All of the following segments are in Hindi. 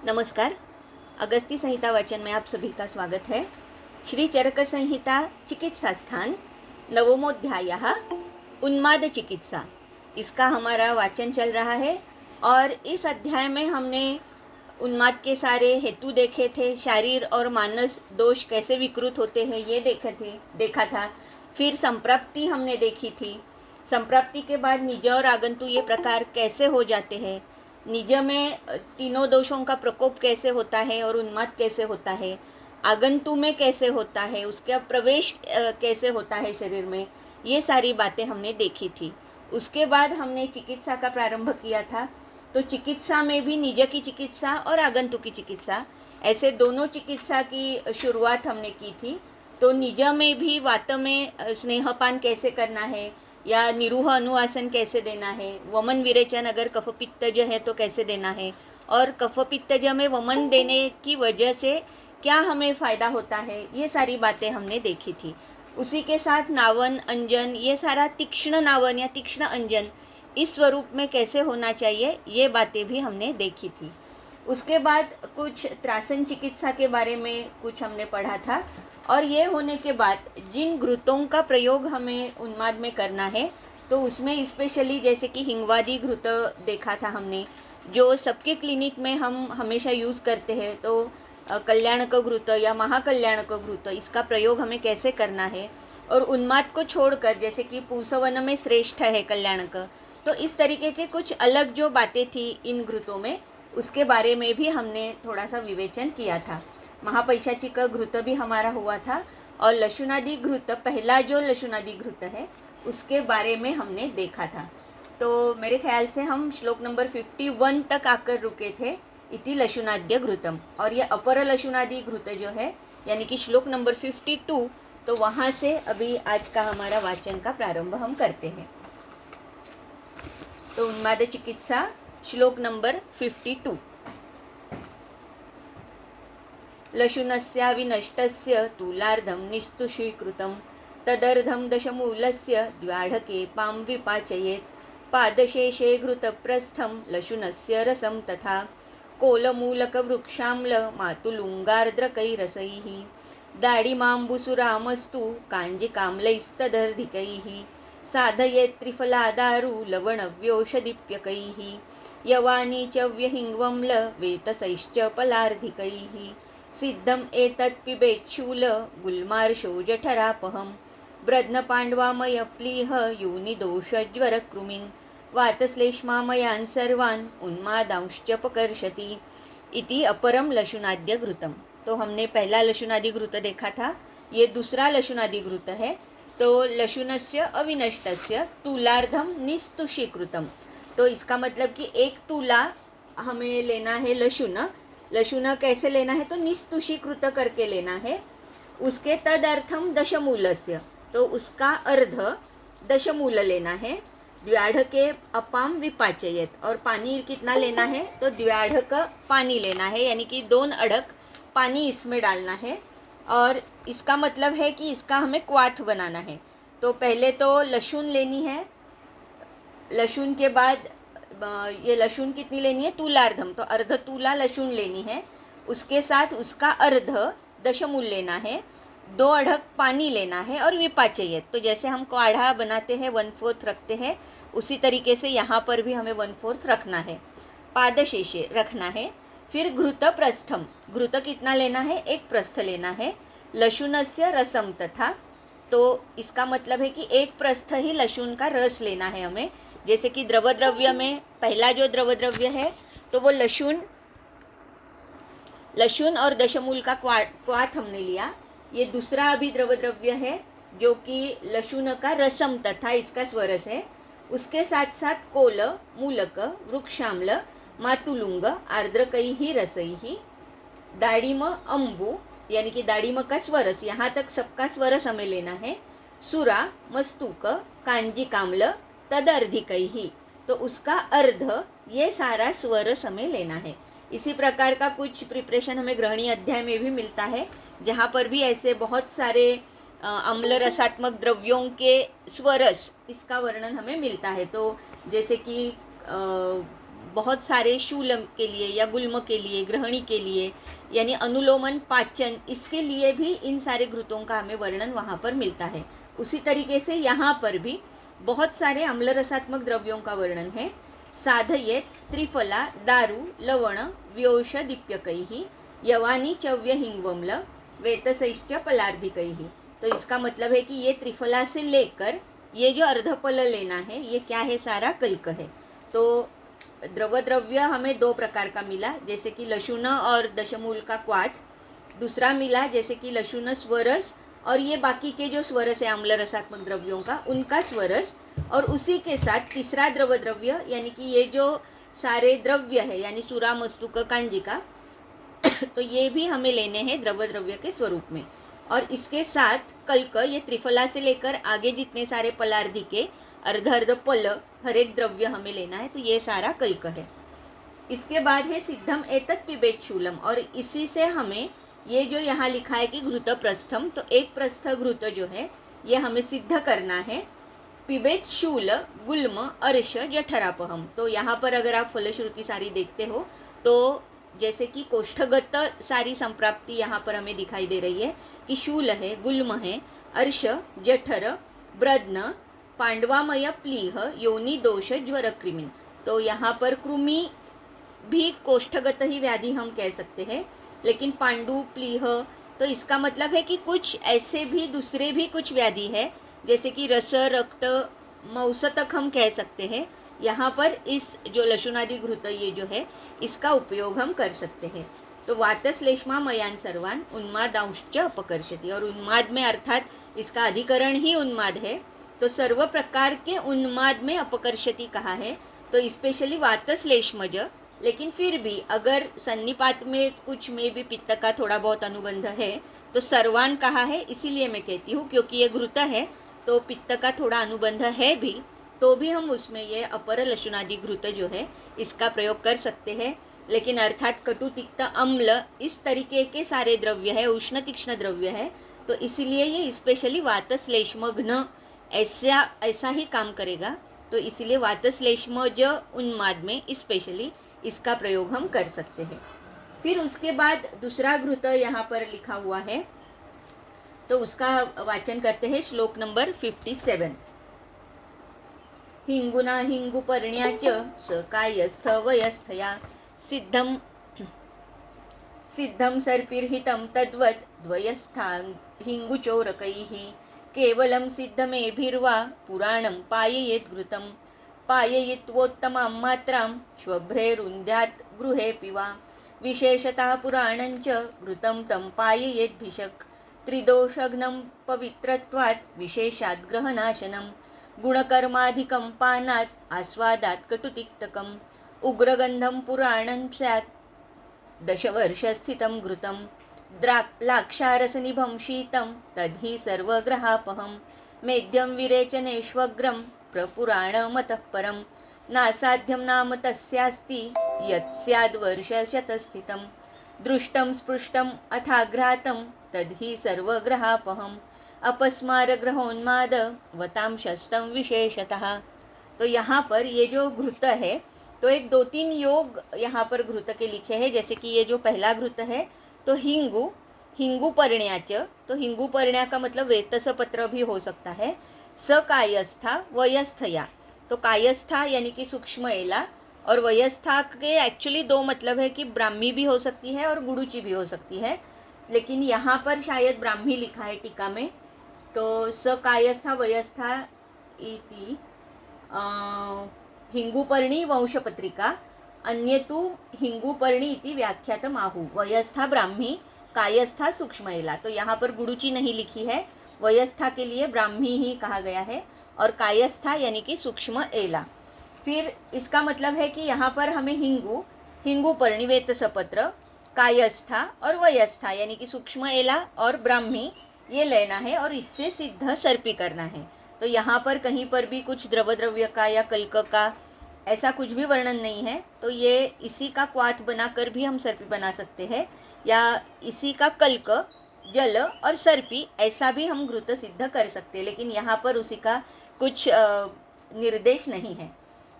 नमस्कार। अगस्ती संहिता वाचन में आप सभी का स्वागत है। श्री चरक संहिता चिकित्सा स्थान नवमोध्यायः उन्माद चिकित्सा, इसका हमारा वाचन चल रहा है। और इस अध्याय में हमने उन्माद के सारे हेतु देखे थे, शारीर और मानस दोष कैसे विकृत होते हैं ये देखा था। फिर संप्राप्ति हमने देखी थी। संप्राप्ति के बाद निज और आगंतु ये प्रकार कैसे हो जाते हैं, निज में तीनों दोषों का प्रकोप कैसे होता है और उन्माद कैसे होता है, आगंतु में कैसे होता है, उसका प्रवेश कैसे होता है शरीर में, ये सारी बातें हमने देखी थी। उसके बाद हमने चिकित्सा का प्रारंभ किया था। तो चिकित्सा में भी निज की चिकित्सा और आगंतु की चिकित्सा, ऐसे दोनों चिकित्सा की शुरुआत हमने की थी। तो निज में भी वात में स्नेहपान कैसे करना है या निरूह अनुवासन कैसे देना है, वमन विरेचन अगर कफ पित्तज है तो कैसे देना है, और कफ पित्तज में वमन देने की वजह से क्या हमें फ़ायदा होता है, ये सारी बातें हमने देखी थी। उसी के साथ नावन अंजन, ये सारा तीक्ष्ण नावन या तीक्ष्ण अंजन इस स्वरूप में कैसे होना चाहिए, ये बातें भी हमने देखी थी। उसके बाद कुछ त्रासन चिकित्सा के बारे में कुछ हमने पढ़ा था। और ये होने के बाद जिन घृतों का प्रयोग हमें उन्माद में करना है, तो उसमें स्पेशली जैसे कि हिंगवादी घृत देखा था हमने, जो सबके क्लिनिक में हम हमेशा यूज़ करते हैं। तो कल्याणक घृत या महाकल्याणक घृत, इसका प्रयोग हमें कैसे करना है। और उन्माद को छोड़कर जैसे कि पूसवन में श्रेष्ठ है कल्याणक, तो इस तरीके के कुछ अलग जो बातें थी इन घृतों में, उसके बारे में भी हमने थोड़ा सा विवेचन किया था। महापैशाचिक घृत भी हमारा हुआ था। और लशुनादि घृत, पहला जो लशुनादि घृत है उसके बारे में हमने देखा था। तो मेरे ख्याल से हम श्लोक नंबर 51 तक आकर रुके थे, इति लशुनाद्य घृतम। और ये अपर लशुनादि घृत जो है यानी कि श्लोक नंबर 52, तो वहाँ से अभी आज का हमारा वाचन का प्रारंभ हम करते हैं। तो उन्माद चिकित्सा श्लोक नंबर 52। लशुनस्याविनष्टस्य तूलार्धं निस्तुषीकृतं तदर्धं दशमूलस्य द्व्याढके पां विपाचयेत् पादशेषे घृतप्रस्थं लशुनस्य रसं तथा कोलमूलकवृक्षाम्ल मातुलुङ्गार्द्रकैरसैः दाडिमाम्बुसुरामस्तु काञ्जिकाम्लैस्तदर्धिकैः साधयेत् त्रिफलादारु लवणव्योषधिप्यकैः यवानी च व्यहिङ्वम्ल वेतसैश्च पलार्धिकैः सिद्धम एतत् पिबेच्छूल गुल्मार्शो जठरापहं ब्रध्नपाण्डवामय प्लीह योनिदोषज्वरकृमिन् वातश्लेष्मामयान् सर्वान् उन्मादांश्च पकर्षति इति अपरम लशुनाद्य घृतम। तो हमने पहला लशुनादि घृत देखा था, ये दूसरा लशुनादि घृत है। तो लशुनस्य अविनष्टस्य तूलार्धम निस्तुषीकृतम, तो इसका मतलब कि एक तूला हमें लेना है लशुन। लशुन कैसे लेना है, तो निस्तुषीकृत करके लेना है। उसके तदर्थम दशमूलस्य, तो उसका अर्ध दशमूल लेना है। द्व्याढके अपाम विपाचयेत, और पानी कितना लेना है, तो द्व्याढक पानी लेना है, यानी कि 2 अढक पानी इसमें डालना है। और इसका मतलब है कि इसका हमें क्वाथ बनाना है। तो पहले तो लहसुन लेनी है। लहसुन के बाद ये लहसुन कितनी लेनी है, तूलार्धम, तो अर्ध तूला लहसुन लेनी है। उसके साथ उसका अर्ध दशमूल लेना है, 2 अढक पानी लेना है और विपाचयेत, तो जैसे हम काढ़ा बनाते हैं 1/4 रखते हैं, उसी तरीके से यहाँ पर भी हमें 1/4 रखना है। पादशेषे रखना है। फिर घृत प्रस्थम, घृत कितना लेना है, 1 प्रस्थ लेना है। लशुनस्य रसम तथा, तो इसका मतलब है कि 1 प्रस्थ ही लहसुन का रस लेना है हमें। जैसे कि द्रव्य में पहला जो द्रव्य है तो वो लहसुन और दशमूल का क्वाथ हमने लिया। ये दूसरा अभी द्रव्य है जो कि लहसुन का रसम तथा इसका स्वरस है। उसके साथ साथ कोल, मूलक, वृक्षाम्ल, मातुलुंग, आर्द्रकैः रसैः, दाड़िम, अम्बु, यानी कि दाड़िम का स्वरस, यहाँ तक सबका स्वरस हमें लेना है। सुरा, मस्तूक, कांजिकाम्ल, तदर्धिकैः, तो उसका अर्ध, ये सारा स्वरस हमें लेना है। इसी प्रकार का कुछ प्रिपरेशन हमें गृहिणी अध्याय में भी मिलता है, जहाँ पर भी ऐसे बहुत सारे अम्ल रसात्मक द्रव्यों के स्वरस, इसका वर्णन हमें मिलता है। तो जैसे कि बहुत सारे शूल के लिए या गुल्म के लिए, ग्रहणी के लिए, यानी अनुलोमन, पाचन, इसके लिए भी इन सारे घृतों का हमें वर्णन वहाँ पर मिलता है। उसी तरीके से यहाँ पर भी बहुत सारे अम्ल रसात्मक द्रव्यों का वर्णन है। साधयेत त्रिफला दारु लवण व्योषदीप्यकैः यवानी चव्य हिंगवम्ल वेतसैश्च पलार्धिकैः। तो इसका मतलब है कि ये त्रिफला से लेकर ये जो अर्धपल लेना है, ये क्या है, सारा कल्क है। तो द्रव्य हमें दो प्रकार का मिला, जैसे कि लशुन और दशमूल का क्वाथ। दूसरा मिला जैसे कि लशुन स्वरस, और ये बाकी के जो स्वरस है अम्ल रसात्मक द्रव्यों का, उनका स्वरस। और उसी के साथ तीसरा द्रव्य यानी कि ये जो सारे द्रव्य है, यानी सुरा, मस्तुक, कांजिका, तो ये भी हमें लेने हैं द्रव्य के स्वरूप में। और इसके साथ कल्क, ये त्रिफला से लेकर आगे जितने सारे पलार्धि के अर्ध पल हर एक द्रव्य हमें लेना है, तो ये सारा कल्क है। इसके बाद है सिद्धम एतत् पिबेत शूलम, और इसी से हमें ये जो यहाँ लिखा है कि घृत प्रस्थम, तो एक प्रस्थ घृत जो है ये हमें सिद्ध करना है। पिबेत शूल गुल्म अर्श जठरापहम, तो यहाँ पर अगर आप फलश्रुति सारी देखते हो तो जैसे कि कोष्ठगत सारी संप्राप्ति यहाँ पर हमें दिखाई दे रही है कि शूल है, गुल्म है, अर्श, जठर, ब्रद्न, पांडवामय प्लीह, योनि दोष, ज्वर, कृमि। तो यहाँ पर कृमि भी कोष्ठगत ही व्याधि हम कह सकते हैं, लेकिन पांडु, प्लीह, तो इसका मतलब है कि कुछ ऐसे भी दूसरे भी कुछ व्याधि है, जैसे कि रस, रक्त, मौस तक हम कह सकते हैं। यहाँ पर इस जो लशुनादि घृत ये जो है इसका उपयोग हम कर सकते हैं। तो वातश्लेष्मा मयान सर्वान उन्मादांश्च अपकर्षति, और उन्माद में अर्थात इसका अधिकरण ही उन्माद है, तो सर्व प्रकार के उन्माद में अपकर्षति कहा है। तो स्पेशली वातश्लेष्मज, लेकिन फिर भी अगर सन्निपात में कुछ में भी पित्त का थोड़ा बहुत अनुबंध है तो सर्वान कहा है, इसीलिए मैं कहती हूँ क्योंकि ये घृत है तो पित्त का थोड़ा अनुबंध है भी, तो भी हम उसमें ये अपर लशुनादि घृत जो है इसका प्रयोग कर सकते हैं। लेकिन अर्थात कटु, तिक्त, अम्ल इस तरीके के सारे द्रव्य है, उष्ण तीक्ष्ण द्रव्य है, तो इसीलिए ये स्पेशली वातश्लेष्मघ्न ऐसा ही काम करेगा। तो इसीलिए वातश्लेष्मज उन्माद में स्पेशली इसका प्रयोग हम कर सकते हैं। फिर उसके बाद दूसरा घृत यहाँ पर लिखा हुआ है, तो उसका वाचन करते हैं। श्लोक नंबर 57। हिंगुना हिंगुपर्ण्याच स कायस्थ वयस्थया सिद्धम सिद्धम सर्पिर्हितं तद्वत् द्वयस्था हिंगुचोरकैः केवलं सिद्धमेभिर्वा पुराणं पाययेत् घृतं पाययित्वोत्तमां मात्रां श्वभ्रेरुन्ध्यात् गृहेऽपि वा विशेषतः पुराणञ्च घृतं तं पाययेद्भिषक् त्रिदोषघ्नं पवित्रत्वात् विशेषात् ग्रहनाशनं गुणकर्माधिकं पानात् आस्वादात् कटुतिक्तकम् उग्रगन्धं पुराणं स्यात् दशवर्षस्थितं घृतं लाक्षारसनिभं शीतं तद्धि सर्वग्रहापहं मेध्यं विरेचनेष्वग्रं प्रपुराणमतः परं नासाध्यं नाम तस्यास्ति यत् स्याद्वर्षशतस्थितं दृष्टं स्पृष्टम् अथाघ्रातं तद्धि सर्वग्रहापहम् अपस्मारग्रहोन्माद वतां शस्तं विशेषतः। तो यहाँ पर ये जो घृत है तो एक 2-3 योग यहाँ पर घृत के लिखे हैं। जैसे कि ये जो पहला घृत है तो हिंगुपर्ण्याच, तो हिंगुपर्ण्या का मतलब वेतस पत्र भी हो सकता है। स कायस्था वयस्थया, तो कायस्था यानी कि सूक्ष्म एला, और वयस्था के एक्चुअली 2 मतलब है कि ब्राह्मी भी हो सकती है और गुड़ुची भी हो सकती है, लेकिन यहाँ पर शायद ब्राह्मी लिखा है टीका में। तो स कायस्था वयस्था इति हिंगुपर्णी वंशपत्रिका अन्यतु हिंगुपर्णी इति व्याख्यातम आहु वयस्था ब्राह्मी कायस्था सूक्ष्म एला। तो यहाँ पर गुड़ुची नहीं लिखी है, वयस्था के लिए ब्राह्मी ही कहा गया है और कायस्था यानी कि सूक्ष्म एला। फिर इसका मतलब है कि यहाँ पर हमें हिंगुपर्णी वेतसपत्र, कायस्था और वयस्था यानी कि सूक्ष्म एला और ब्राह्मी ये लेना है और इससे सिद्ध सर्पी करना है। तो यहाँ पर कहीं पर भी कुछ द्रव्य का या कल्क का ऐसा कुछ भी वर्णन नहीं है, तो ये इसी का क्वाथ बनाकर भी हम सर्पी बना सकते हैं, या इसी का कल्क, जल और सर्पी ऐसा भी हम घृत सिद्ध कर सकते हैं, लेकिन यहाँ पर उसी का कुछ निर्देश नहीं है।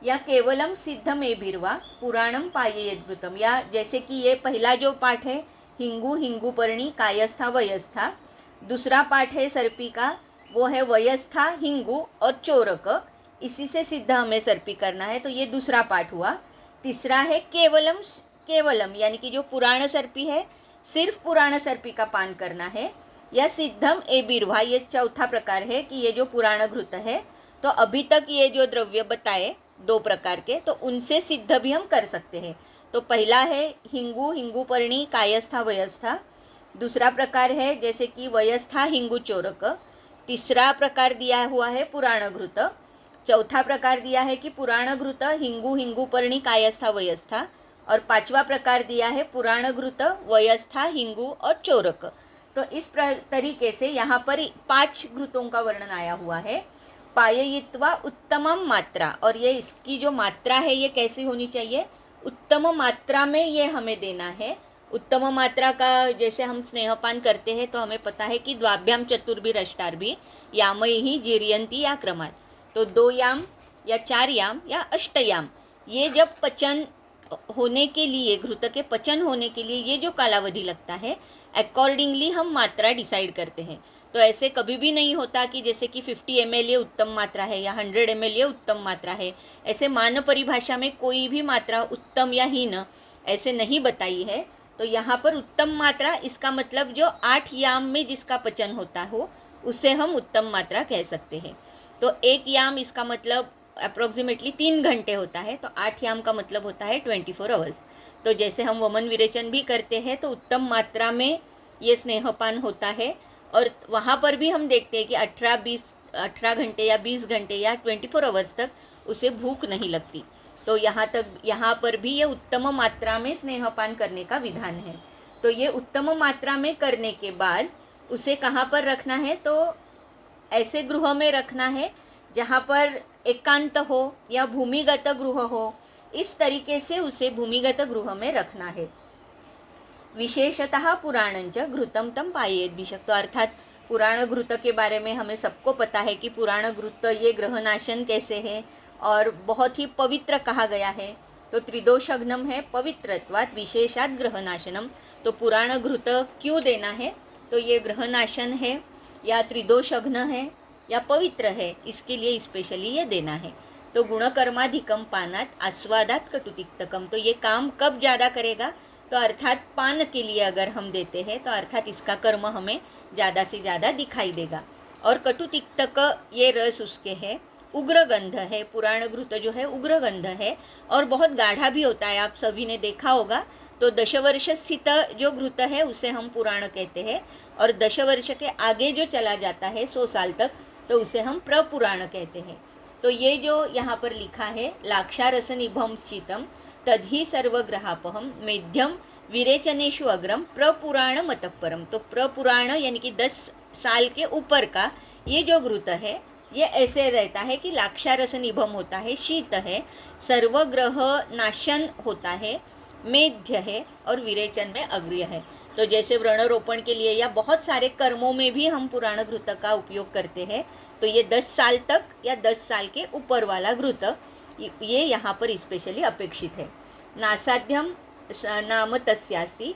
या केवलम सिद्धमेभिर्वा पुराणम पायेयद्भुतम, या जैसे कि ये पहला जो पाठ है हिंगू हिंगूपर्णी कायस्था वयस्था, दूसरा पाठ है सर्पी का, वो है वयस्था हिंगू और चोरक, इसी से सिद्ध हमें सर्पी करना है, तो ये दूसरा पाठ हुआ। तीसरा है केवलम, केवलम यानी कि जो पुराण सर्पी है सिर्फ पुराण सर्पी का पान करना है, या सिद्धम ए बिरवा, ये चौथा प्रकार है कि ये जो पुराण घृत है, तो अभी तक ये जो द्रव्य बताए 2 प्रकार के, तो उनसे सिद्ध भी हम कर सकते हैं। तो पहला है हिंगू हिंगूपर्णी कायस्था वयस्था, दूसरा प्रकार है जैसे कि वयस्था हिंगू चोरक, तीसरा प्रकार दिया हुआ है पुराण घृत, चौथा प्रकार दिया है कि पुराण घृत हिंगू हिंगूपर्णी कायस्था वयस्था, और पांचवा प्रकार दिया है पुराण घृत वयस्था हिंगू और चोरक। तो इस तरीके से यहाँ पर 5 घृतों का वर्णन आया हुआ है। पाययित्वा उत्तमम मात्रा, और ये इसकी जो मात्रा है ये कैसी होनी चाहिए, उत्तम मात्रा में ये हमें देना है। उत्तम मात्रा का जैसे हम स्नेहपान करते हैं तो हमें पता है कि द्वाभ्याम चतुर्भि अष्टार्भि यामयि जीर्यन्ति या क्रमात्, तो 2 याम या 4 याम या 8 याम, ये जब पचन होने के लिए, घृत के पचन होने के लिए ये जो कालावधि लगता है, अकॉर्डिंगली हम मात्रा डिसाइड करते हैं। तो ऐसे कभी भी नहीं होता कि जैसे कि 50 ml ये उत्तम मात्रा है या 100 ml ये उत्तम मात्रा है, ऐसे मान परिभाषा में कोई भी मात्रा उत्तम या हीन ऐसे नहीं बताई है। तो यहाँ पर उत्तम मात्रा, इसका मतलब जो 8 याम में जिसका पचन होता हो उसे हम उत्तम मात्रा कह सकते हैं। तो 1 याम इसका मतलब अप्रोक्सीमेटली 3 घंटे होता है, तो 8 याम का मतलब होता है 24 आवर्स। तो जैसे हम वमन विरेचन भी करते हैं तो उत्तम मात्रा में ये स्नेहपान होता है, और वहाँ पर भी हम देखते हैं कि 18 घंटे या 20 घंटे या 24 आवर्स तक उसे भूख नहीं लगती। तो यहाँ पर भी ये उत्तम मात्रा में स्नेहपान करने का विधान है। तो ये उत्तम मात्रा में करने के बाद उसे कहाँ पर रखना है, तो ऐसे गृह में रखना है जहाँ पर एकांत हो या भूमिगत गृह हो, इस तरीके से उसे भूमिगत गृह में रखना है। विशेषतः पुराणंच घृतम तम पायेद्भिषक, तो अर्थात पुराण घृत के बारे में हमें सबको पता है कि पुराण घृत ये ग्रहनाशन कैसे है और बहुत ही पवित्र कहा गया है। तो त्रिदोषघ्नम है पवित्रत्वात् विशेषात् ग्रहनाशनम, तो पुराण घृत क्यों देना है, तो ये ग्रहनाशन है या त्रिदोषघ्न है या पवित्र है, इसके लिए स्पेशली ये देना है। तो गुणकर्माधिकम पानात आस्वादात कटुतिक्तकम, तो ये काम कब ज़्यादा करेगा, तो अर्थात पान के लिए अगर हम देते हैं तो अर्थात इसका कर्म हमें ज़्यादा से ज़्यादा दिखाई देगा। और कटुतिक्तक ये रस उसके है, उग्र गंध है, पुराण घृत जो है उग्र गंध है और बहुत गाढ़ा भी होता है, आप सभी ने देखा होगा। तो 10 वर्ष स्थित जो घृत है उसे हम पुराण कहते हैं, और 10 वर्ष के आगे जो चला जाता है 100 साल तक, तो उसे हम प्रपुराण कहते हैं। तो ये जो यहाँ पर लिखा है लाक्षारस निभम शीतम तद्हि सर्वग्रहापहम मेध्यम विरेचनेशु अग्रम प्रपुराण मतपरम, तो प्रपुराण यानी कि 10 साल के ऊपर का ये जो घृत है ये ऐसे रहता है कि लाक्षारस निभम होता है, शीत है, सर्वग्रह नाशन होता है, मेध्य है और विरेचन में अग्र्य है। तो जैसे व्रणरोपण के लिए या बहुत सारे कर्मों में भी हम पुराण घृत का उपयोग करते हैं, तो ये 10 साल तक या 10 साल के ऊपर वाला घृत ये यहाँ पर स्पेशली अपेक्षित है। नासाध्यम नाम तस्यास्ति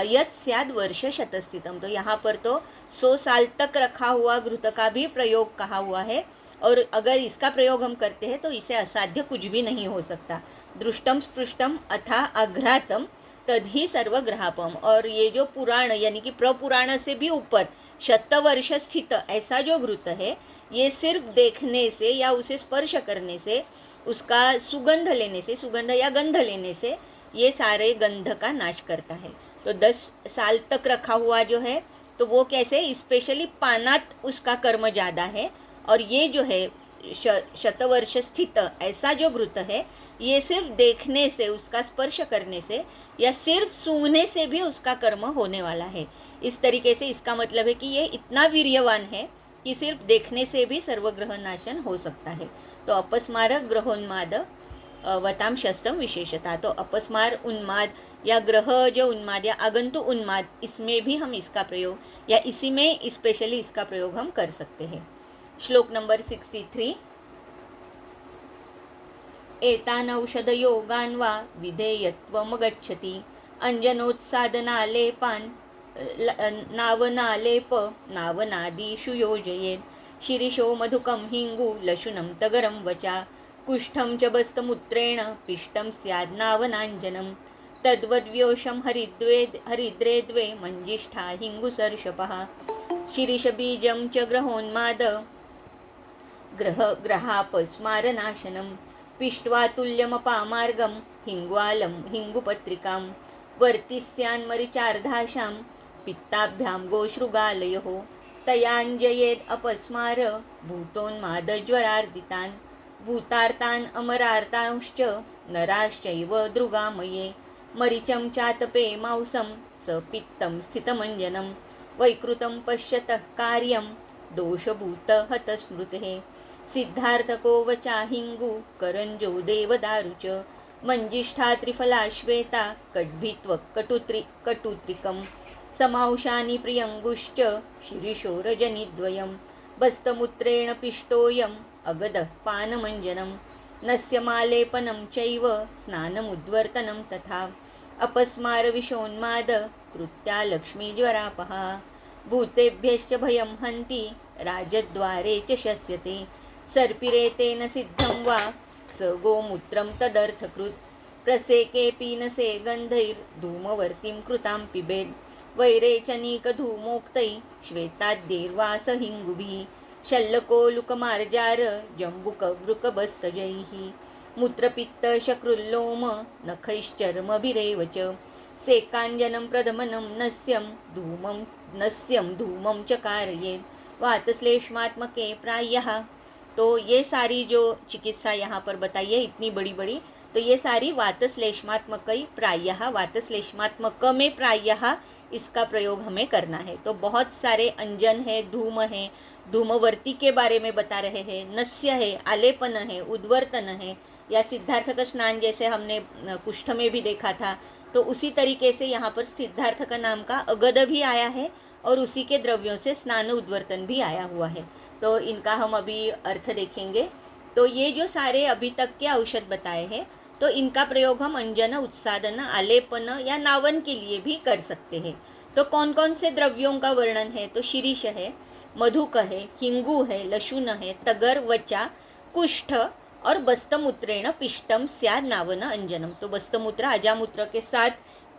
यत् स्याद् वर्ष शतस्थितम, तो यहाँ पर तो 100 साल तक रखा हुआ घृत का भी प्रयोग कहा हुआ है, और अगर इसका प्रयोग हम करते हैं तो इसे असाध्य कुछ भी नहीं हो सकता। दृष्टम स्पृष्टम अथा अघ्रातम तद्हि सर्वग्रहापम, और ये जो पुराण यानी कि प्रपुराण से भी ऊपर शतवर्ष स्थित ऐसा जो घृत है, ये सिर्फ देखने से या उसे स्पर्श करने से, उसका सुगंध लेने से, सुगंध या गंध लेने से ये सारे गंध का नाश करता है। तो 10 साल तक रखा हुआ जो है तो वो कैसे, स्पेशली पानात उसका कर्म ज़्यादा है, और ये जो है शतवर्ष स्थित ऐसा जो घृत है ये सिर्फ देखने से, उसका स्पर्श करने से या सिर्फ सूंघने से भी उसका कर्म होने वाला है। इस तरीके से इसका मतलब है कि ये इतना वीर्यवान है कि सिर्फ देखने से भी सर्वग्रह नाशन हो सकता है। तो अपस्मार ग्रहोन्माद वताम शस्तम विशेषता, तो अपस्मार उन्माद या ग्रह जो उन्माद या आगंतु उन्माद, इसमें भी हम इसका प्रयोग या इसी में स्पेशली इसका प्रयोग हम कर सकते हैं। श्लोक नंबर 63। एतान् औषधयोगान् वा विधेयत्वमगच्छति अंजनोत्सादनालेपान् नावनालेप नावनादिषु योजयेत् शिरीषो मधुकं हिङ्गु लशुनं तगरं वचा कुष्ठं च बस्तमूत्रेण पिष्टं स्याद्नावनाञ्जनं तद्वद्व्योषं हरिद्रे द्वे मञ्जिष्ठा हिङ्गुसर्षपः शिरीषबीजं च ग्रहोन्माद ग्रहापस्मारनाशनं पिष्ट्वा तुल्यमपामार्गं हिङ्ग्वालं हिङ्गुपत्रिकां वर्तिस्यान्मरिचार्धाशां पित्ताभ्यां गोश्रुगालयोः तयाञ्जयेद् अपस्मार भूतोन्मादज्वरार्दितान् भूतार्तान् अमरार्तांश्च नराश्चैव दृगामये मरिचं चातपे मांसं स पित्तं स्थितमञ्जनं वैकृतं पश्यतः कार्यं दोषभूतहतस्मृतेः सिद्धार्थको वचा हिङ्गु करञ्जो देवदारु च मञ्जिष्ठा त्रिफला श्वेता कटुत्रिकं समांशानि प्रियङ्गुश्च शिरीषो रजनिद्वयं बस्तमूत्रेण पिष्टोऽयम् अगदः पानमञ्जनं नस्यमालेपनं चैव स्नानमुद्वर्तनं तथा अपस्मारविषोन्माद कृत्या लक्ष्मीज्वरापहा भूतेभ्यश्च भयं हन्ति राजद्वारे च शस्यते सर्पिरेतेन सिद्धं वा स गोमूत्रं तदर्थकृत् प्रसेके पीनसे गन्धैर्धूमवर्तीं कृतां पिबेद् वैरेचनीकधूमोक्तै श्वेताद्यैर्वास हिङ्गुभिः शल्लकोलुकमार्जार जम्बुकवृकबस्तजैः मूत्रपित्तशकृल्लोम नखैश्चर्मभिरेव च सेकाञ्जनं प्रदमनं नस्यं धूमं च कारयेत् वातश्लेष्मात्मके प्रायः। तो ये सारी जो चिकित्सा यहाँ पर बताई है इतनी बड़ी बड़ी, तो ये सारी वातश्लेष्मात्मक प्रायः, वातश्लेष्मात्मक में प्रायः इसका प्रयोग हमें करना है। तो बहुत सारे अंजन है, धूम है, धूमवर्ती के बारे में बता रहे हैं, नस्य है, आलेपन है, उद्वर्तन है, या सिद्धार्थ का स्नान जैसे हमने कुष्ठ में भी देखा था, तो उसी तरीके से यहाँ पर सिद्धार्थ का नाम का अगद भी आया है और उसी के द्रव्यों से स्नान उद्वर्तन भी आया हुआ है। तो इनका हम अभी अर्थ देखेंगे। तो ये जो सारे अभी तक के औषध बताए हैं, तो इनका प्रयोग हम अंजन, उत्सादन, आलेपन या नावन के लिए भी कर सकते हैं। तो कौन कौन से द्रव्यों का वर्णन है? तो शिरीष है, मधुक है, हिंगू है, लशुन है, तगर, वचा, कुष्ठ और बस्तमूत्रेण पिष्टम स्याद नावन अंजनम। तो बस्तमूत्र अजामूत्र के साथ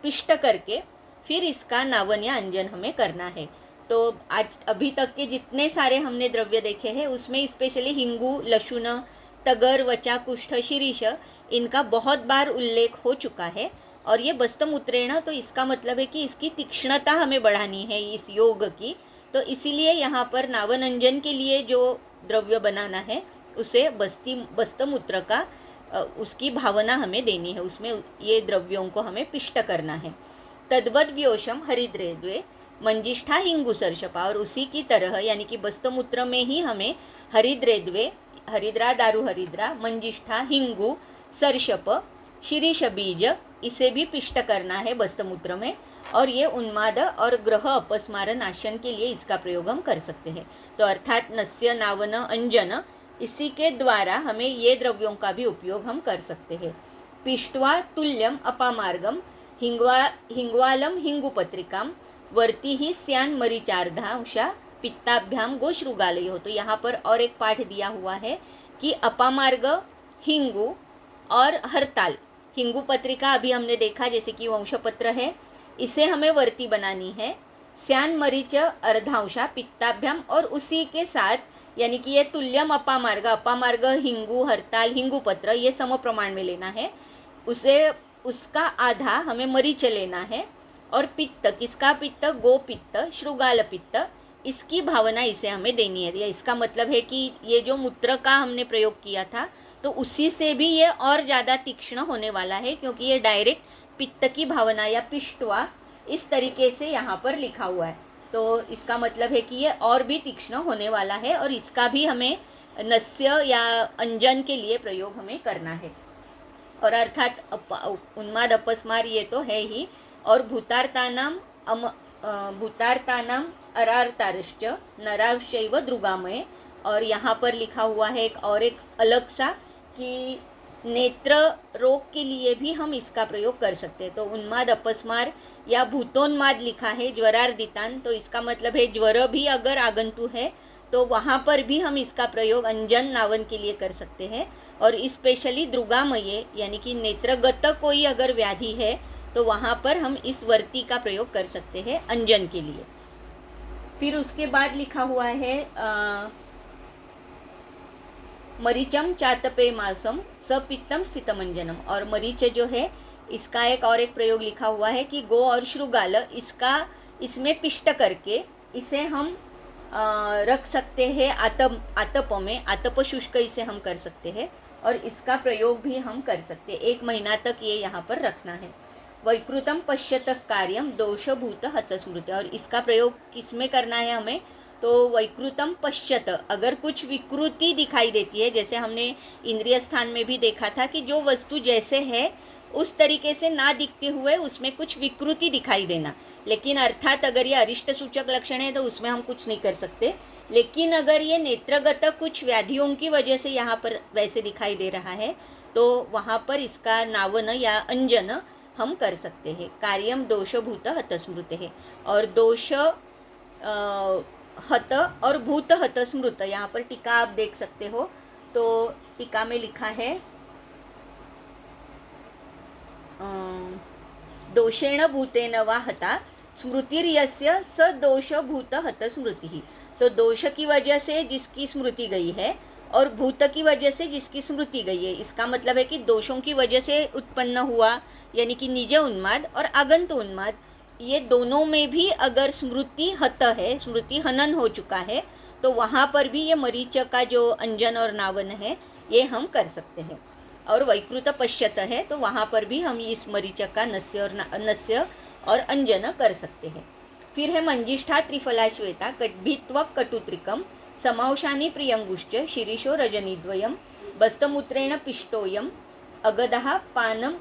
पिष्ट करके फिर इसका नावन या अंजन हमें करना है। तो आज अभी तक के जितने सारे हमने द्रव्य देखे हैं उसमें स्पेशली हिंगू, लशुन, तगर, वचा, कुष्ठ, शिरीष इनका बहुत बार उल्लेख हो चुका है। और ये बस्तमूत्रेण, तो इसका मतलब है कि इसकी तीक्ष्णता हमें बढ़ानी है इस योग की। तो इसीलिए यहाँ पर नावनंजन के लिए जो द्रव्य बनाना है उसे बस्तमूत्र का उसकी भावना हमें देनी है, उसमें ये द्रव्यों को हमें पिष्ट करना है। तद्वद व्योषम हरिद्रे द्वे मंजिष्ठा हिंगु सर्षपा, और उसी की तरह यानी कि बस्तमूत्र में ही हमें हरिद्रे द्वे, हरिद्रा, दारू हरिद्रा, मंजिष्ठा, हिंगु, सर्षप, शिरीष बीज, इसे भी पिष्ट करना है बस्तमूत्र में। और ये उन्माद और ग्रह अपस्मार नाशन के लिए इसका प्रयोग हम कर सकते हैं। तो अर्थात नस्य, नावन, अंजन, इसी के द्वारा हमें ये द्रव्यों का भी उपयोग हम कर सकते हैं। पिष्ट्वा तुल्यम अपामार्गम हिंग्वालम हिंगुपत्रिकाम वर्ती ही स्यान मरीचार्धांशा पित्ताभ्याम गोश्रुगालयो। तो यहाँ पर और एक पाठ दिया हुआ है कि अपामार्ग, हिंगु और हरताल, हिंगु पत्रिका अभी हमने देखा जैसे कि वंशपत्र है, इसे हमें वर्ती बनानी है। स्यान मरीच अर्धांशा पित्ताभ्याम, और उसी के साथ यानी कि ये तुल्यम अपामार्ग, अपामार्ग हिंगु, हरताल, हिंगु पत्र ये सम प्रमाण में लेना है। उसका आधा हमें मरीच लेना है। और पित्त, किसका पित्त? गोपित्त, श्रुगाल पित्त, इसकी भावना इसे हमें देनी है। या इसका मतलब है कि ये जो मूत्र का हमने प्रयोग किया था तो उसी से भी ये और ज़्यादा तीक्ष्ण होने वाला है, क्योंकि ये डायरेक्ट पित्त की भावना या पिष्टवा इस तरीके से यहाँ पर लिखा हुआ है। तो इसका मतलब है कि ये और भी तीक्ष्ण होने वाला है और इसका भी हमें नस्य या अंजन के लिए प्रयोग हमें करना है। और अर्थात उन्माद, अपस्मार ये तो है ही। और भूतार्तानाम अरार्तारश्च नराश्चैव दृगामये। और यहाँ पर लिखा हुआ है एक अलग सा कि नेत्र रोग के लिए भी हम इसका प्रयोग कर सकते हैं। तो उन्माद, अपस्मार या भूतोन्माद लिखा है, ज्वरार्दितान, तो इसका मतलब है ज्वर भी अगर आगंतु है तो वहाँ पर भी हम इसका प्रयोग अंजन नावन के लिए कर सकते हैं। और स्पेशली द्रुगामये यानी कि नेत्रगत कोई अगर व्याधि है तो वहाँ पर हम इस वर्ती का प्रयोग कर सकते हैं अंजन के लिए। फिर उसके बाद लिखा हुआ है मरीचम चातपे मासम सपित्तम स्थितमंजनम। और मरीच जो है इसका एक प्रयोग लिखा हुआ है कि गो और श्रुगाल इसमें पिष्ट करके इसे हम रख सकते हैं आतप में, आतप शुष्क इसे हम कर सकते हैं और इसका प्रयोग भी हम कर सकते हैं। 1 महीना तक ये यहाँ पर रखना है। वैकृतम पश्यत कार्यम दोषभूत हतस्मृति। और इसका प्रयोग किस में करना है हमें, तो वैकृतम पश्यत, अगर कुछ विकृति दिखाई देती है, जैसे हमने इंद्रिय स्थान में भी देखा था कि जो वस्तु जैसे है उस तरीके से ना दिखते हुए उसमें कुछ विकृति दिखाई देना, लेकिन अर्थात अगर ये अरिष्ट सूचक लक्षण है तो उसमें हम कुछ नहीं कर सकते। लेकिन अगर ये नेत्रगत कुछ व्याधियों की वजह से यहाँ पर वैसे दिखाई दे रहा है तो वहाँ पर इसका नावन या अंजन हम कर सकते हैं। कार्यम दोषभूत हतस्मृत है। और दोष हत और भूत हत स्मृत, यहाँ पर टीका आप देख सकते हो। तो टीका में लिखा है दोषेण भूतेन वा हता स्मृतिर्यस्य स दोष भूत हत स्मृति। तो दोष की वजह से जिसकी स्मृति गई है और भूत की वजह से जिसकी स्मृति गई है, इसका मतलब है कि दोषों की वजह से उत्पन्न हुआ यानी कि निज उन्माद और आगंतु उन्माद, ये दोनों में भी अगर स्मृति हत है, स्मृति हनन हो चुका है, तो वहाँ पर भी ये मरीच का जो अंजन और नावन है ये हम कर सकते हैं। और वैकृत पश्यत है तो वहाँ पर भी हम इस मरीच का नस्य और अंजन कर सकते हैं। फिर है मंजिष्ठा त्रिफला श्वेता कड्भित्व कटुत्रिकम समांशानि प्रियंगुश्च शिरीषो रजनीद्वयम बस्तमूत्रेण पिष्टोयम अगदः पानम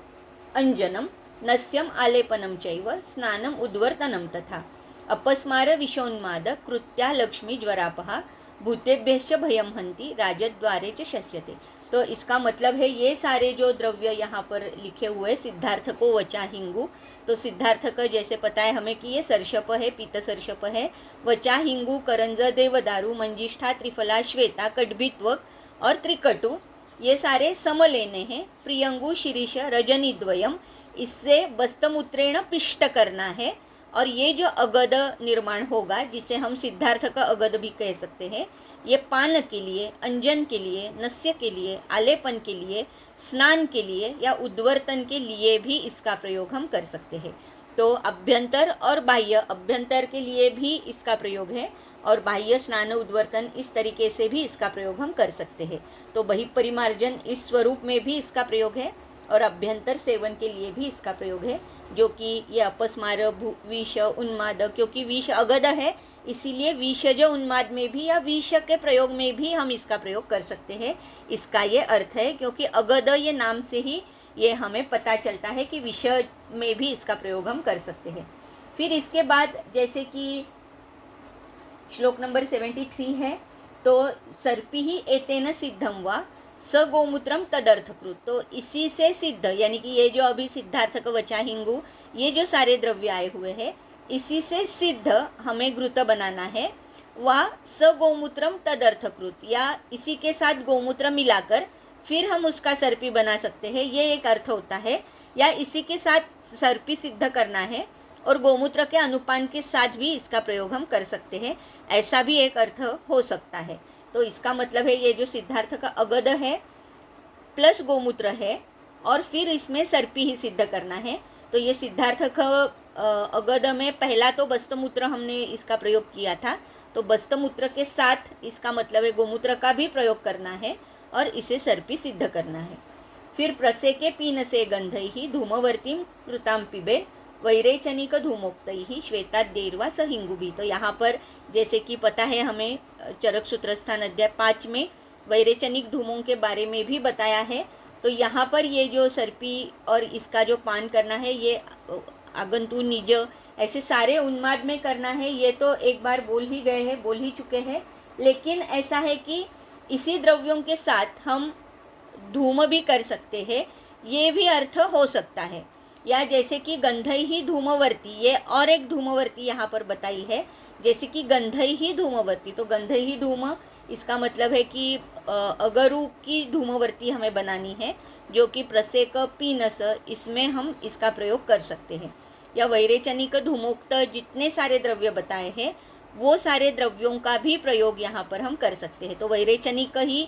अंजनम नस्यम आलेपनम चैव स्नानम उद्वर्तनम तथा अपस्मार विषोन्माद कृत्या लक्ष्मी ज्वरापहा भूतेभ्यश्च भयम हन्ति राजद्वारे च शस्यते। तो इसका मतलब है ये सारे जो द्रव्य यहाँ पर लिखे हुए सिद्धार्थ को वचा हिंगू, तो सिद्धार्थ का जैसे पता है हमें कि ये सर्षप है, पीत सर्षप है, वचा हिंगू, करंज, देवदारू, मंजिष्ठा, त्रिफला, श्वेता, कड्भित्वक और त्रिकटु, ये सारे सम लेने हैं। प्रियंगु, शिरीष, रजनीद्वयम, इससे बस्तमूत्रेण पिष्ट करना है। और ये जो अगद निर्माण होगा जिसे हम सिद्धार्थ का अगद भी कह सकते हैं, ये पान के लिए, अंजन के लिए, नस्य के लिए, आलेपन के लिए, स्नान के लिए या उद्वर्तन के लिए भी इसका प्रयोग हम कर सकते हैं। तो अभ्यंतर और बाह्य, अभ्यंतर के लिए भी इसका प्रयोग है और बाह्य स्नान उद्वर्तन इस तरीके से भी इसका प्रयोग हम कर सकते हैं। तो बहिपरिमार्जन इस स्वरूप में भी इसका प्रयोग है और अभ्यंतर सेवन के लिए भी इसका प्रयोग है, जो कि ये अपस्मार, विष, उन्माद, क्योंकि विष अगद है इसीलिए विषज उन्माद में भी या विष के प्रयोग में भी हम इसका प्रयोग कर सकते हैं। इसका ये अर्थ है क्योंकि अगद ये नाम से ही ये हमें पता चलता है कि विष में भी इसका प्रयोग हम कर सकते हैं। फिर इसके बाद जैसे कि श्लोक नंबर 73 है, तो सर्पी ही एतेन सिद्धम वा स गोमूत्रम तदर्थकृत। तो इसी से सिद्ध यानी कि ये जो अभी सिद्धार्थ का वचा हिंगू, ये जो सारे द्रव्य आए हुए हैं इसी से सिद्ध हमें घृत बनाना है। वा स गोमूत्रम तदर्थकृत, या इसी के साथ गोमूत्र मिलाकर फिर हम उसका सर्पी बना सकते हैं, ये एक अर्थ होता है। या इसी के साथ सर्पी सिद्ध करना है और गोमूत्र के अनुपान के साथ भी इसका प्रयोग हम कर सकते हैं, ऐसा भी एक अर्थ हो सकता है। तो इसका मतलब है ये जो सिद्धार्थ का अगद है प्लस गोमूत्र है और फिर इसमें सर्पी ही सिद्ध करना है। तो ये सिद्धार्थ का अगद में पहला तो बस्तमूत्र हमने इसका प्रयोग किया था, तो बस्तमूत्र के साथ इसका मतलब है गोमूत्र का भी प्रयोग करना है और इसे सर्पी सिद्ध करना है। फिर प्रसेके पीन से गंधैहि धूमवर्तीम कृताम पिबे वैरेचनिक धूमोक्तैहि श्वेताद्यैर्वा स हिंगुभि। तो यहाँ पर जैसे कि पता है हमें चरक सूत्रस्थान अध्याय 5 में वैरेचनिक धूमों के बारे में भी बताया है। तो यहाँ पर ये जो सर्पी और इसका जो पान करना है ये आगंतु, निज, ऐसे सारे उन्माद में करना है, ये तो एक बार बोल ही चुके हैं। लेकिन ऐसा है कि इसी द्रव्यों के साथ हम धूम भी कर सकते हैं, ये भी अर्थ हो सकता है। या जैसे कि गंधई ही धूमवर्ती, ये और एक धूमवर्ती यहाँ पर बताई है, जैसे कि गंधई ही धूमवर्ती, तो गंधई ही धूम इसका मतलब है कि अगरू की धूमवर्ती हमें बनानी है, जो कि प्रसेक पीनस, इसमें हम इसका प्रयोग कर सकते हैं। या वैरेचनिक धूमोक्त, जितने सारे द्रव्य बताए हैं वो सारे द्रव्यों का भी प्रयोग यहाँ पर हम कर सकते हैं। तो वैरेचनिक ही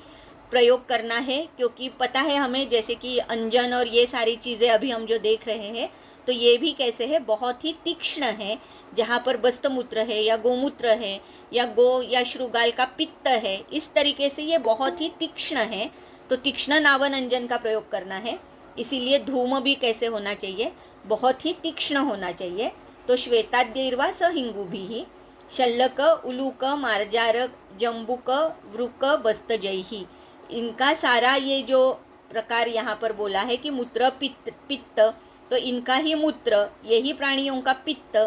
प्रयोग करना है, क्योंकि पता है हमें, जैसे कि अंजन और ये सारी चीज़ें अभी हम जो देख रहे हैं, तो ये भी कैसे है, बहुत ही तीक्ष्ण है। जहाँ पर बस्तमूत्र है या गोमूत्र है या गो या श्रुगाल का पित्त है, इस तरीके से ये बहुत ही तीक्ष्ण है। तो तीक्ष्ण नावन अंजन का प्रयोग करना है, इसीलिए धूम भी कैसे होना चाहिए, बहुत ही तीक्ष्ण होना चाहिए। तो श्वेताद्यैर्वा स हिंगुभिः शल्लक उलूक मार्जारक जम्बुक वृक बस्तजैहि, इनका सारा ये जो प्रकार यहाँ पर बोला है कि मूत्र पित्त, तो इनका ही मूत्र, यही प्राणियों का पित्त,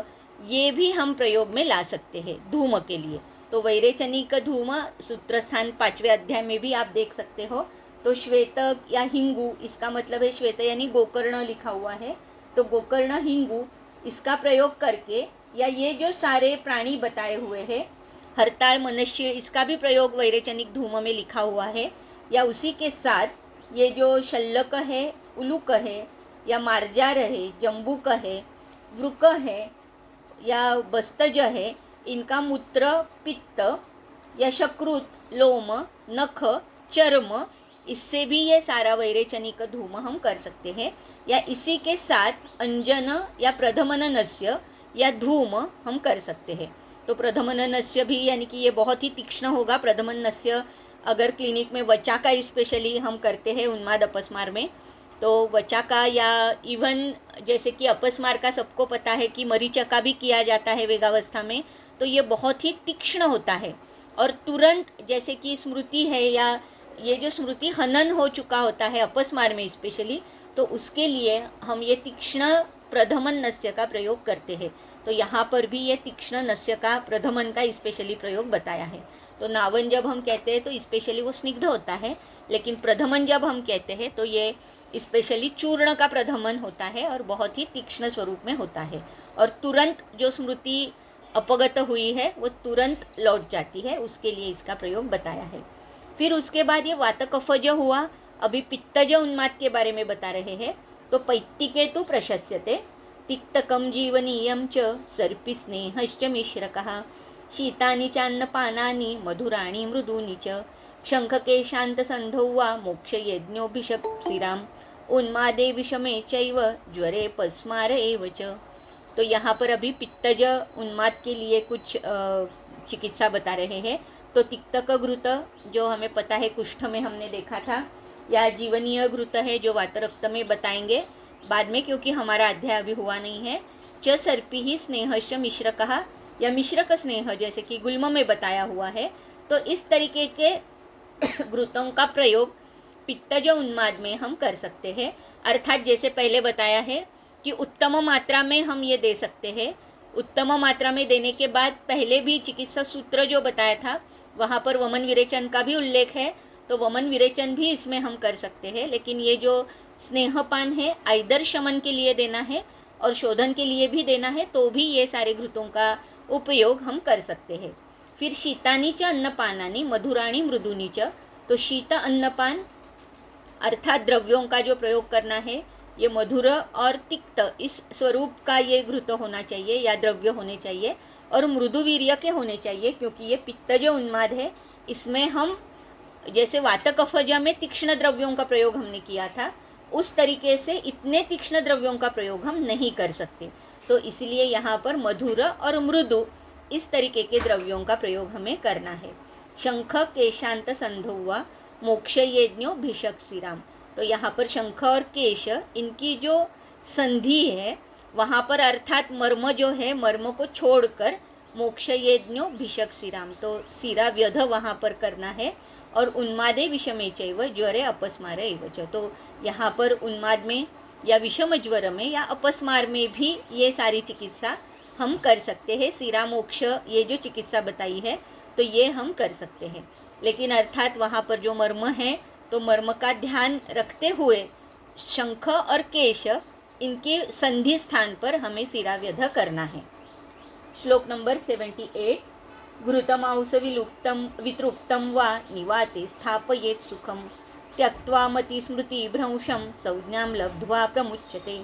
ये भी हम प्रयोग में ला सकते हैं धूम के लिए। तो वैरेचनिक धूम सूत्रस्थान 5वें अध्याय में भी आप देख सकते हो। तो श्वेत या हिंगू, इसका मतलब है श्वेत यानी गोकर्ण लिखा हुआ है, तो गोकर्ण हिंगू इसका प्रयोग करके, या ये जो सारे प्राणी बताए हुए हैं, हरताल मनुष्य, इसका भी प्रयोग वैरेचनिक धूम में लिखा हुआ है। या उसी के साथ ये जो शल्लक है, उलूक है, या मार्जार है, जम्बूक है, वृक है, या बस्तज है, इनका मूत्र पित्त या शकृत, लोम, नख, चर्म, इससे भी ये सारा वैरेचनिक धूम हम कर सकते हैं। या इसी के साथ अंजन या प्रधमननस्य या धूम हम कर सकते हैं। तो प्रधमननस्य भी यानी कि ये बहुत ही तीक्ष्ण होगा। प्रधमननस्य अगर क्लिनिक में वचा का स्पेशली हम करते हैं उन्माद अपस्मार में, तो वचा का, या इवन जैसे कि अपस्मार का सबको पता है कि मरीचा का भी किया जाता है वेगावस्था में, तो ये बहुत ही तीक्ष्ण होता है। और तुरंत जैसे कि स्मृति है, या ये जो स्मृति हनन हो चुका होता है अपस्मार में स्पेशली, तो उसके लिए हम ये तीक्ष्ण प्रधमन नस्य का प्रयोग करते हैं। तो यहाँ पर भी ये तीक्ष्ण नस्य का, प्रधमन का स्पेशली प्रयोग बताया है। तो नावन जब हम कहते हैं तो स्पेशली वो स्निग्ध होता है, लेकिन प्रधमन जब हम कहते हैं तो ये स्पेशली चूर्ण का प्रधमन होता है और बहुत ही तीक्ष्ण स्वरूप में होता है। और तुरंत जो स्मृति अपगत हुई है वो तुरंत लौट जाती है, उसके लिए इसका प्रयोग बताया है। फिर उसके बाद ये वातकफज हुआ। अभी पित्तज उन्माद के बारे में बता रहे हैं। तो पैत्तिके तु प्रशस्यते तिक्तकम जीवनीयम च सर्पि स्नेहश्च मिश्रकः शीतानि चान्नपानानि मधुराणि मृदूनि च शंखकेशान्तसन्धौ वा मोक्षयज्ञोऽभिषक्सिराम् उन्मादे विषमे चैव ज्वरे पस्मार एव च। तो यहाँ पर अभी पित्तज उन्माद के लिए कुछ चिकित्सा बता रहे हैं। तो तिक्तक घृत, जो हमें पता है कुष्ठ में हमने देखा था, या जीवनीय घृत है जो वातरक्त में बताएंगे बाद में, क्योंकि हमारा अध्याय अभी हुआ नहीं है। च सर्पि ही स्नेहश्च मिश्रकः, या मिश्रक स्नेह जैसे कि गुल्म में बताया हुआ है। तो इस तरीके के घृतों का प्रयोग पित्तज उन्माद में हम कर सकते हैं। अर्थात जैसे पहले बताया है कि उत्तम मात्रा में हम ये दे सकते हैं। उत्तम मात्रा में देने के बाद पहले भी चिकित्सा सूत्र जो बताया था वहाँ पर वमन विरेचन का भी उल्लेख है, तो वमन विरेचन भी इसमें हम कर सकते हैं। लेकिन ये जो स्नेहपान है आइदर शमन के लिए देना है और शोधन के लिए भी देना है, तो भी ये सारे घृतों का उपयोग हम कर सकते हैं। फिर शीतानी च अन्नपानानि मधुराणी मृदूनि च, तो शीत अन्नपान अर्थात द्रव्यों का जो प्रयोग करना है ये मधुर और तिक्त इस स्वरूप का ये घृत होना चाहिए या द्रव्य होने चाहिए, और मृदुवीर्य के होने चाहिए, क्योंकि ये पित्तज उन्माद है। इसमें हम जैसे वातकफज में तीक्ष्ण द्रव्यों का प्रयोग हमने किया था, उस तरीके से इतने तीक्ष्ण द्रव्यों का प्रयोग हम नहीं कर सकते। तो इसलिए यहाँ पर मधुर और मृदु इस तरीके के द्रव्यों का प्रयोग हमें करना है। शंख केशांत संधौवा मोक्षयज्ञो भिषक्सिराम, तो यहाँ पर शंख और केश इनकी जो संधि है वहाँ पर अर्थात मर्म जो है, मर्म को छोड़कर मोक्षयज्ञो भिषक्सिराम, तो सिरा व्यध वहाँ पर करना है। और उन्मादे विषमे चैव ज्वरे अपस्मार एव च, तो यहाँ पर उन्माद में या विषम ज्वर में या अपस्मार में भी ये सारी चिकित्सा हम कर सकते हैं। सिरा मोक्ष ये जो चिकित्सा बताई है तो ये हम कर सकते हैं। लेकिन अर्थात वहाँ पर जो मर्म है तो मर्म का ध्यान रखते हुए शंख और केश इनके संधि स्थान पर हमें सिराव्यध करना है। श्लोक नंबर 78। घृतमांस वितृप्तं वा निवाते स्थापयेत् सुखम त्यक्त्वा मतिस्मृतिभ्रंशं संज्ञां लब्ध्वा प्रमुच्यते।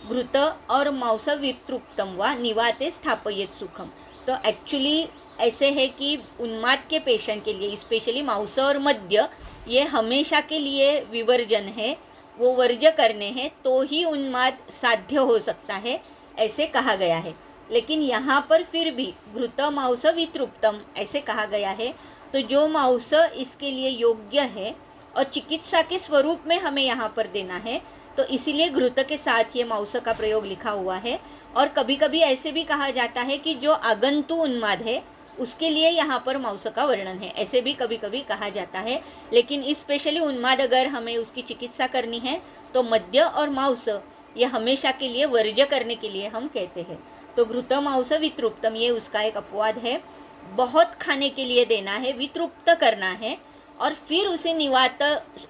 घृत और मांस वितृप्तं वा निवाते स्थापयेत् सुखम, तो एक्चुअली ऐसे है कि उन्माद के पेशेंट के लिए स्पेशली मांस और मद्य ये हमेशा के लिए विवर्जन है, वो वर्ज्य करने हैं तो ही उन्माद साध्य हो सकता है, ऐसे कहा गया है। लेकिन यहाँ पर फिर भी घृत मांस वितृप्तम ऐसे कहा गया है, तो जो मांस इसके लिए योग्य है और चिकित्सा के स्वरूप में हमें यहाँ पर देना है, तो इसीलिए घृत के साथ ये मांस का प्रयोग लिखा हुआ है। और कभी कभी ऐसे भी कहा जाता है कि जो आगंतु उन्माद है उसके लिए यहाँ पर मांस का वर्णन है, ऐसे भी कभी कभी कहा जाता है। लेकिन स्पेशली उन्माद अगर हमें उसकी चिकित्सा करनी है तो मद्य और मांस ये हमेशा के लिए वर्ज्य करने के लिए हम कहते हैं। तो घृत मांस वितृप्तम ये उसका एक अपवाद है, बहुत खाने के लिए देना है, वितृप्त करना है और फिर उसे निवात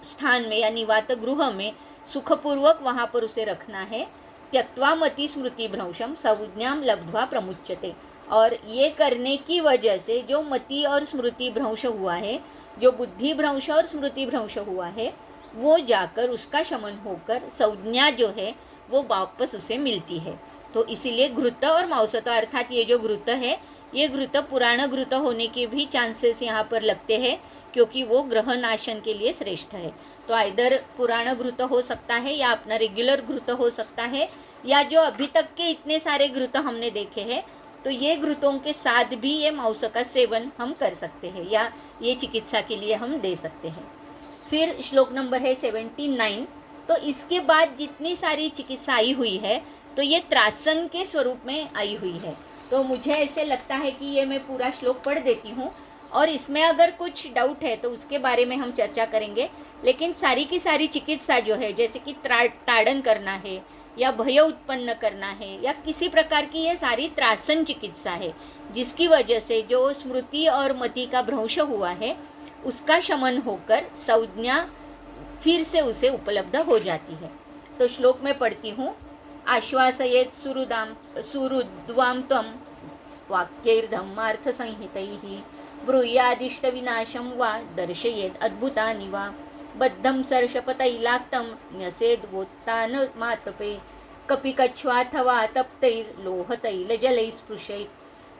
स्थान में या निवात गृह में सुखपूर्वक वहाँ पर उसे रखना है। त्यक्त्वा मति स्मृति भ्रंशम संज्ञां लब्ध्वा प्रमुच्यते, और ये करने की वजह से जो मति और स्मृति भ्रंश हुआ है, जो बुद्धि भ्रंश और स्मृति भ्रंश हुआ है, वो जाकर उसका शमन होकर संज्ञा जो है वो वापस उसे मिलती है। तो इसीलिए घृत और मांस, तो अर्थात ये जो घृत है ये घृत पुराण घृत होने के भी चांसेस यहाँ पर लगते हैं, क्योंकि वो ग्रह नाशन के लिए श्रेष्ठ है। तो आइदर पुराण घृत हो सकता है या अपना रेगुलर घृत हो सकता है, या जो अभी तक के इतने सारे घृत हमने देखे हैं तो ये घृतों के साथ भी ये मांस का सेवन हम कर सकते हैं या ये चिकित्सा के लिए हम दे सकते हैं। फिर श्लोक नंबर है 79। तो इसके बाद जितनी सारी चिकित्सा आई हुई है तो ये त्रासन के स्वरूप में आई हुई है। तो मुझे ऐसे लगता है कि ये मैं पूरा श्लोक पढ़ देती हूँ और इसमें अगर कुछ डाउट है तो उसके बारे में हम चर्चा करेंगे। लेकिन सारी की सारी चिकित्सा जो है, जैसे कि ताड़न करना है या भय उत्पन्न करना है या किसी प्रकार की, ये सारी त्रासन चिकित्सा है जिसकी वजह से जो स्मृति और मति का भ्रंश हुआ है उसका शमन होकर संज्ञा फिर से उसे उपलब्ध हो जाती है। तो श्लोक में पढ़ती हूँ। आश्वासयेत् सुहृद्वां त्वं वाक्यैर्धम्मार्थसंहितैः ब्रूयादिष्टविनाशं वा दर्शयेत् अद्भुतानि वा बद्धं सर्षपतैलाक्तं न्यसेद्वोत्तानमातपे कपिकच्छ्वाथवा तप्तैर्लोहतैलजलैः स्पृशेत्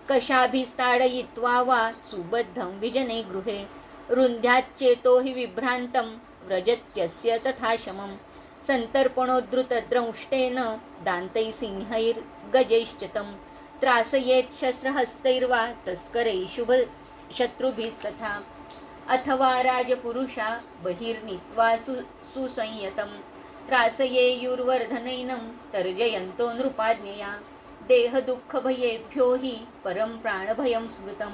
कषाभिस्ताडयित्वा वा सुबद्धं विजने गृहे रुन्ध्याच्चेतो हि विभ्रान्तं व्रजत्यस्य तथा शमं सन्तर्पणोद्धृतद्रंष्टेन दान्तैः सिंहैर्गजैश्च तं त्रासयेत् शस्त्रहस्तैर्वा तस्करैः शुभशत्रुभिस्तथा अथवा राजपुरुषा बहिर्नीत्वा सुसंयतं त्रासयेयुर्वर्धनैनं तर्जयन्तो नृपाज्ञया देहदुःखभयेभ्यो हि परं प्राणभयं स्मृतं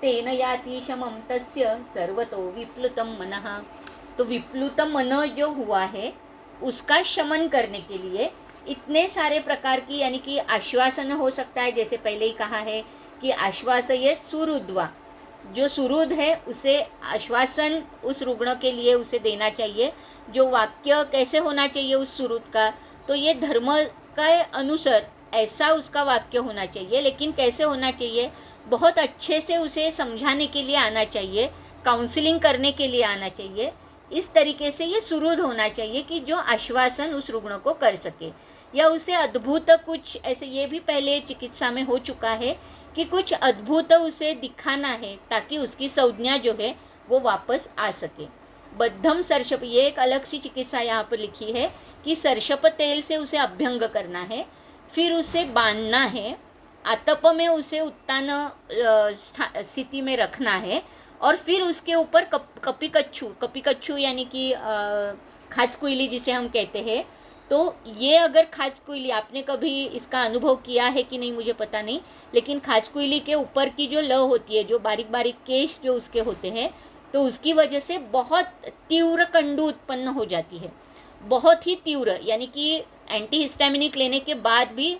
तेन याति शमं तस्य सर्वतो विप्लुतं मनः। तो विप्लुत मन जो हुआ है उसका शमन करने के लिए इतने सारे प्रकार की, यानी कि आश्वासन हो सकता है, जैसे पहले ही कहा है कि आश्वासयेत् सुहृद्वा, जो सुहृद है उसे आश्वासन उस रुग्ण के लिए उसे देना चाहिए। जो वाक्य कैसे होना चाहिए उस सुहृद का, तो ये धर्म के अनुसार ऐसा उसका वाक्य होना चाहिए, लेकिन कैसे होना चाहिए, बहुत अच्छे से उसे समझाने के लिए आना चाहिए, काउंसलिंग करने के लिए आना चाहिए। इस तरीके से ये सुहृद होना चाहिए कि जो आश्वासन उस रुग्ण को कर सके, या उसे अद्भुत कुछ ऐसे, ये भी पहले चिकित्सा में हो चुका है कि कुछ अद्भुत उसे दिखाना है ताकि उसकी संज्ञा जो है वो वापस आ सके। बद्धम सर्षप, ये एक अलग सी चिकित्सा यहाँ पर लिखी है कि सर्षप तेल से उसे अभ्यंग करना है, फिर उसे बांधना है, आतप में उसे उत्तान स्थिति में रखना है और फिर उसके ऊपर कपिकच्छू यानी कि खाज कोयली जिसे हम कहते हैं। तो ये अगर खाज कोयली, आपने कभी इसका अनुभव किया है कि नहीं मुझे पता नहीं, लेकिन खाज कोयली के ऊपर की जो लौ होती है, जो बारीक बारीक केश जो उसके होते हैं, तो उसकी वजह से बहुत तीव्र कंडू उत्पन्न हो जाती है, बहुत ही तीव्र, यानी कि एंटीहिस्टामिनिक लेने के बाद भी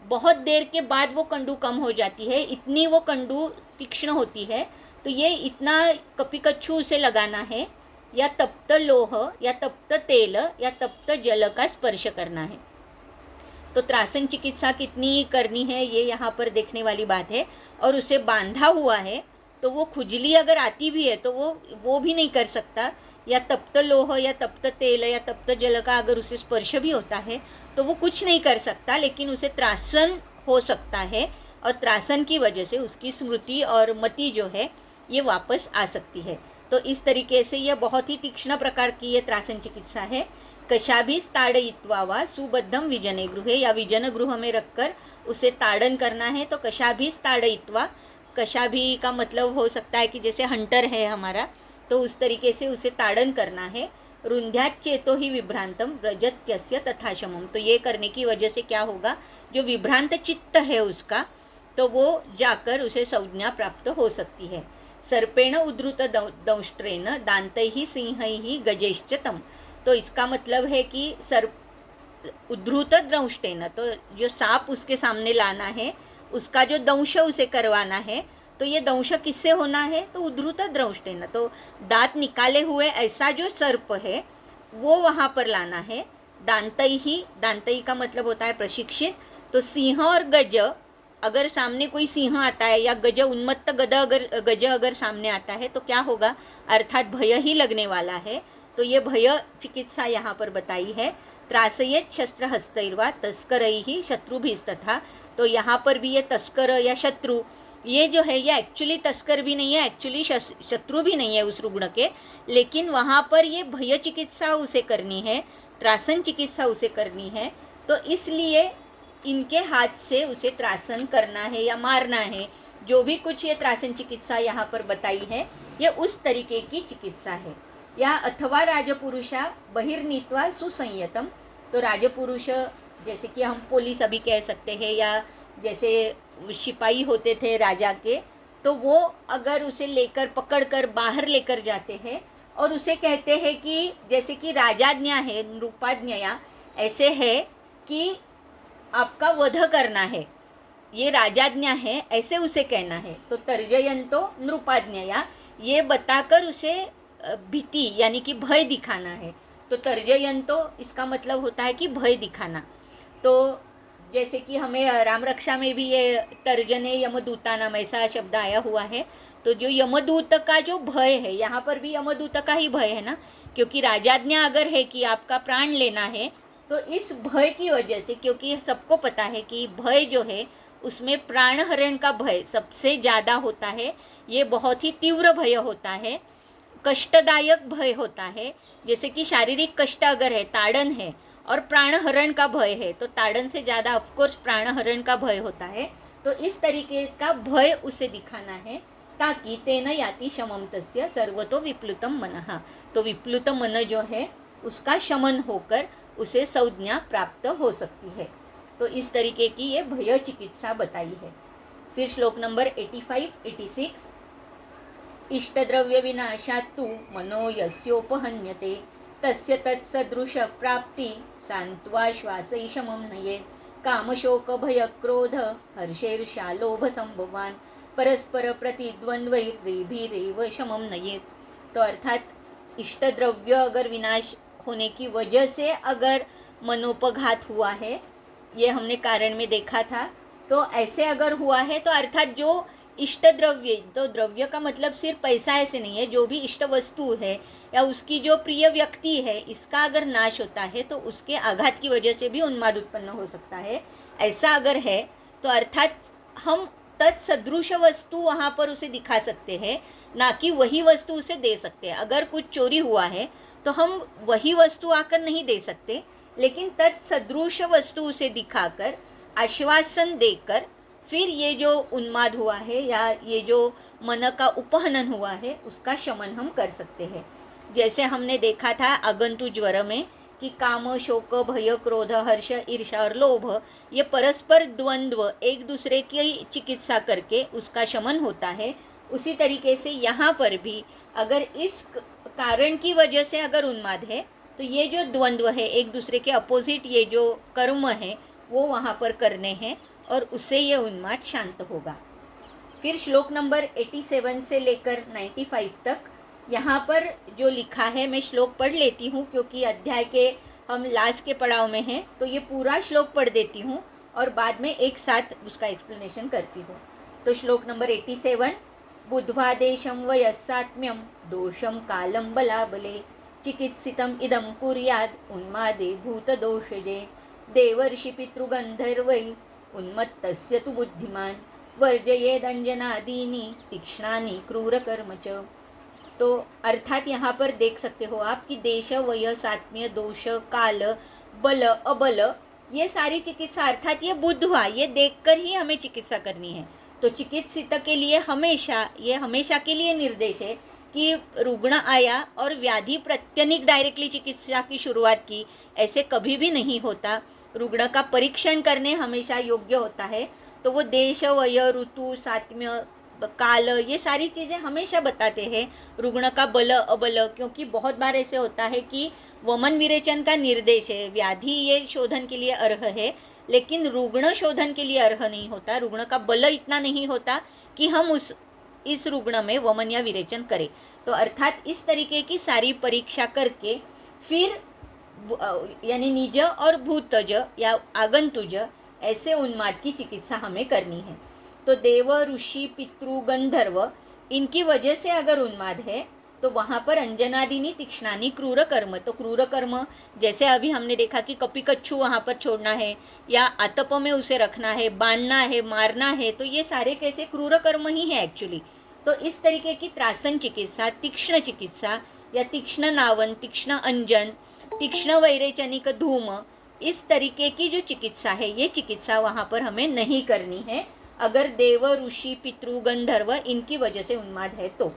बहुत देर के बाद वो कंडू कम हो जाती है, इतनी वो कंडू तीक्ष्ण होती है। तो ये इतना कपिकच्छू उसे लगाना है या तप्त लोह या तप्त तेल या तप्त जल का स्पर्श करना है। तो त्रासन चिकित्सा कितनी करनी है ये यहाँ पर देखने वाली बात है। और उसे बांधा हुआ है तो वो खुजली अगर आती भी है तो वो भी नहीं कर सकता। या तप्त लोह या तप्त तेल या तप्त जल का अगर उसे स्पर्श भी होता है तो वो कुछ नहीं कर सकता, लेकिन उसे त्रासन हो सकता है और त्रासन की वजह से उसकी स्मृति और मति जो है ये वापस आ सकती है। तो इस तरीके से यह बहुत ही तीक्ष्ण प्रकार की ये त्रासन चिकित्सा है। कशाभी ताड़यित्वा वा सुबद्धम विजने गृहे, या विजन गृह में रखकर उसे ताड़न करना है। तो कशाभी ताड़यित्वा, कशाभी का मतलब हो सकता है कि जैसे हंटर है हमारा, तो उस तरीके से उसे ताड़न करना है। रुंध्यात चेतो ही विभ्रांतम व्रजत्यस्य तथा शमम, तो ये करने की वजह से क्या होगा, जो विभ्रांत चित्त है उसका, तो वो जाकर उसे संज्ञा प्राप्त हो सकती है। सर्पेण उद्धृत दंष्ट्रेण दांतैहि सिंहैहि गजैश्च तम, तो इसका मतलब है कि सर्प उद्धृत दंष्टेन, तो जो सांप उसके सामने लाना है उसका जो दंश उसे करवाना है, तो ये दंश किससे होना है, तो उद्धृत दंष्टेन, तो दांत निकाले हुए ऐसा जो सर्प है वो वहाँ पर लाना है। दांतैहि, दांतैहि का मतलब होता है प्रशिक्षित। तो सिंह और गज, अगर सामने कोई सिंह आता है या गज उन्मत्त गज अगर सामने आता है तो क्या होगा, अर्थात भय ही लगने वाला है। तो ये भय चिकित्सा यहाँ पर बताई है। त्रासयेत शस्त्र हस्तैर्वा तस्करैहि शत्रुभिस्तथा, तो यहाँ पर भी ये तस्कर या शत्रु, ये जो है ये एक्चुअली तस्कर भी नहीं है, एक्चुअली शत्रु भी नहीं है उस रुग्ण के, लेकिन वहाँ पर ये भय चिकित्सा उसे करनी है, त्रासन चिकित्सा उसे करनी है। तो इसलिए इनके हाथ से उसे त्रासन करना है या मारना है। जो भी कुछ ये त्रासन चिकित्सा यहाँ पर बताई है ये उस तरीके की चिकित्सा है। या अथवा राजपुरुषा बहिर्नीत्वा सुसंयतम, तो राजपुरुष जैसे कि हम पुलिस अभी कह सकते हैं, या जैसे सिपाही होते थे राजा के, तो वो अगर उसे लेकर पकड़कर बाहर लेकर जाते हैं और उसे कहते हैं कि जैसे कि राजाज्ञा है, नृपाज्ञया ऐसे है कि आपका वध करना है, ये राजाज्ञा है, ऐसे उसे कहना है। तो तर्जयंतो नृपाज्ञया, ये बताकर उसे भीति यानी कि भय दिखाना है। तो तर्जयंतो इसका मतलब होता है कि भय दिखाना। तो जैसे कि हमें राम रक्षा में भी ये तर्जने यमदूता नाम ऐसा शब्द आया हुआ है। तो जो यमदूत का जो भय है, यहाँ पर भी यमदूत का ही भय है ना, क्योंकि राजाज्ञा अगर है कि आपका प्राण लेना है, तो इस भय की वजह से, क्योंकि सबको पता है कि भय जो है उसमें प्राणहरण का भय सबसे ज़्यादा होता है, ये बहुत ही तीव्र भय होता है, कष्टदायक भय होता है। जैसे कि शारीरिक कष्ट अगर है, ताड़न है, और प्राणहरण का भय है, तो ताड़न से ज़्यादा ऑफकोर्स प्राणहरण का भय होता है। तो इस तरीके का भय उसे दिखाना है, ताकि तेन याति शमम तस्य सर्वतो विप्लुतम मनः, तो विप्लुत मन जो है उसका शमन होकर उसे संज्ञा प्राप्त हो सकती है। तो इस तरीके की ये भय चिकित्सा बताई है। फिर श्लोक नंबर 85-86, इष्टद्रव्य विनाशात्तु मनो यस्योपहन्यते तस्य तत्सदृश प्राप्ति सांत्वा श्वासै शमं नयेत् कामशोक भय क्रोध हर्षेर्षा लोभ संभवान परस्पर प्रतिद्वंद्वैर्रेभिरेव शमं नयेत्। तो अर्थात इष्टद्रव्य अगर विनाश होने की वजह से अगर मनोपघात हुआ है, ये हमने कारण में देखा था, तो ऐसे अगर हुआ है तो अर्थात जो इष्ट द्रव्य, तो द्रव्य का मतलब सिर्फ पैसा ऐसे नहीं है, जो भी इष्ट वस्तु है या उसकी जो प्रिय व्यक्ति है, इसका अगर नाश होता है तो उसके आघात की वजह से भी उन्माद उत्पन्न हो सकता है। ऐसा अगर है तो अर्थात हम तत्सदृश वस्तु वहाँ पर उसे दिखा सकते हैं, ना कि वही वस्तु उसे दे सकते हैं। अगर कुछ चोरी हुआ है तो हम वही वस्तु आकर नहीं दे सकते, लेकिन तत्सदृश वस्तु उसे दिखाकर आश्वासन देकर फिर ये जो उन्माद हुआ है या ये जो मन का उपहनन हुआ है उसका शमन हम कर सकते हैं। जैसे हमने देखा था आगंतु ज्वर में कि काम, शोक, भय, क्रोध, हर्ष, ईर्ष्या और लोभ ये परस्पर द्वंद्व एक दूसरे की चिकित्सा करके उसका शमन होता है। उसी तरीके से यहाँ पर भी अगर इस कारण की वजह से अगर उन्माद है तो ये जो द्वंद्व है, एक दूसरे के अपोजिट ये जो कर्म है वो वहाँ पर करने हैं और उससे ये उन्माद शांत होगा। फिर श्लोक नंबर 87 से लेकर 95 तक यहाँ पर जो लिखा है मैं श्लोक पढ़ लेती हूँ, क्योंकि अध्याय के हम लास्ट के पड़ाव में हैं, तो ये पूरा श्लोक पढ़ देती हूँ और बाद में एक साथ उसका एक्सप्लेनेशन करती हूँ। तो श्लोक नंबर 87। बुद्ध्वादेशं वयस्सात्म्यं दोषं कालं बलाबले चिकित्सितम् इदं कुर्यात् उन्मादे भूतदोषजे देवर्षि पितृगन्धर्वै उन्मत्तस्य तु बुद्धिमान् वर्जयेदंजनादीनि तीक्ष्णानि क्रूरकर्म च। तो अर्थात यहाँ पर देख सकते हो आप कि देश वय सात्म्य दोष काल बल अबल ये सारी चिकित्सा, अर्थात ये बुद्धवा, ये देखकर ही हमें चिकित्सा करनी है। तो चिकित्सित के लिए हमेशा के लिए निर्देश है कि रुग्ण आया और व्याधि प्रत्यनिक डायरेक्टली चिकित्सा की शुरुआत की, ऐसे कभी भी नहीं होता। रुग्ण का परीक्षण करने हमेशा योग्य होता है। तो वो देश वय ऋतु सात्म्य काल ये सारी चीज़ें हमेशा बताते हैं। रुग्ण का बल अबल, क्योंकि बहुत बार ऐसे होता है कि वमन विरेचन का निर्देश है, व्याधि ये शोधन के लिए अर्ह है, लेकिन रुग्ण शोधन के लिए अर्ह नहीं होता। रुग्ण का बल इतना नहीं होता कि हम इस रुग्ण में वमन या विरेचन करें। तो अर्थात इस तरीके की सारी परीक्षा करके फिर यानी निज और भूतज या आगंतुज ऐसे उन्माद की चिकित्सा हमें करनी है। तो देव ऋषि पितृ गंधर्व इनकी वजह से अगर उन्माद है तो वहाँ पर अंजनादिनी तीक्ष्णानी क्रूर कर्म, तो क्रूर कर्म जैसे अभी हमने देखा कि कपिकच्छु वहाँ पर छोड़ना है या आतप में उसे रखना है, बांधना है, मारना है, तो ये सारे कैसे क्रूर कर्म ही है एक्चुअली। तो इस तरीके की त्रासन चिकित्सा, तीक्ष्ण चिकित्सा या तीक्ष्ण नावन, तीक्ष्ण अंजन, तीक्ष्ण वैरेचनिक धूम, इस तरीके की जो चिकित्सा है ये चिकित्सा वहाँ पर हमें नहीं करनी है अगर देव ऋषि पितृ गंधर्व इनकी वजह से उन्माद है तो।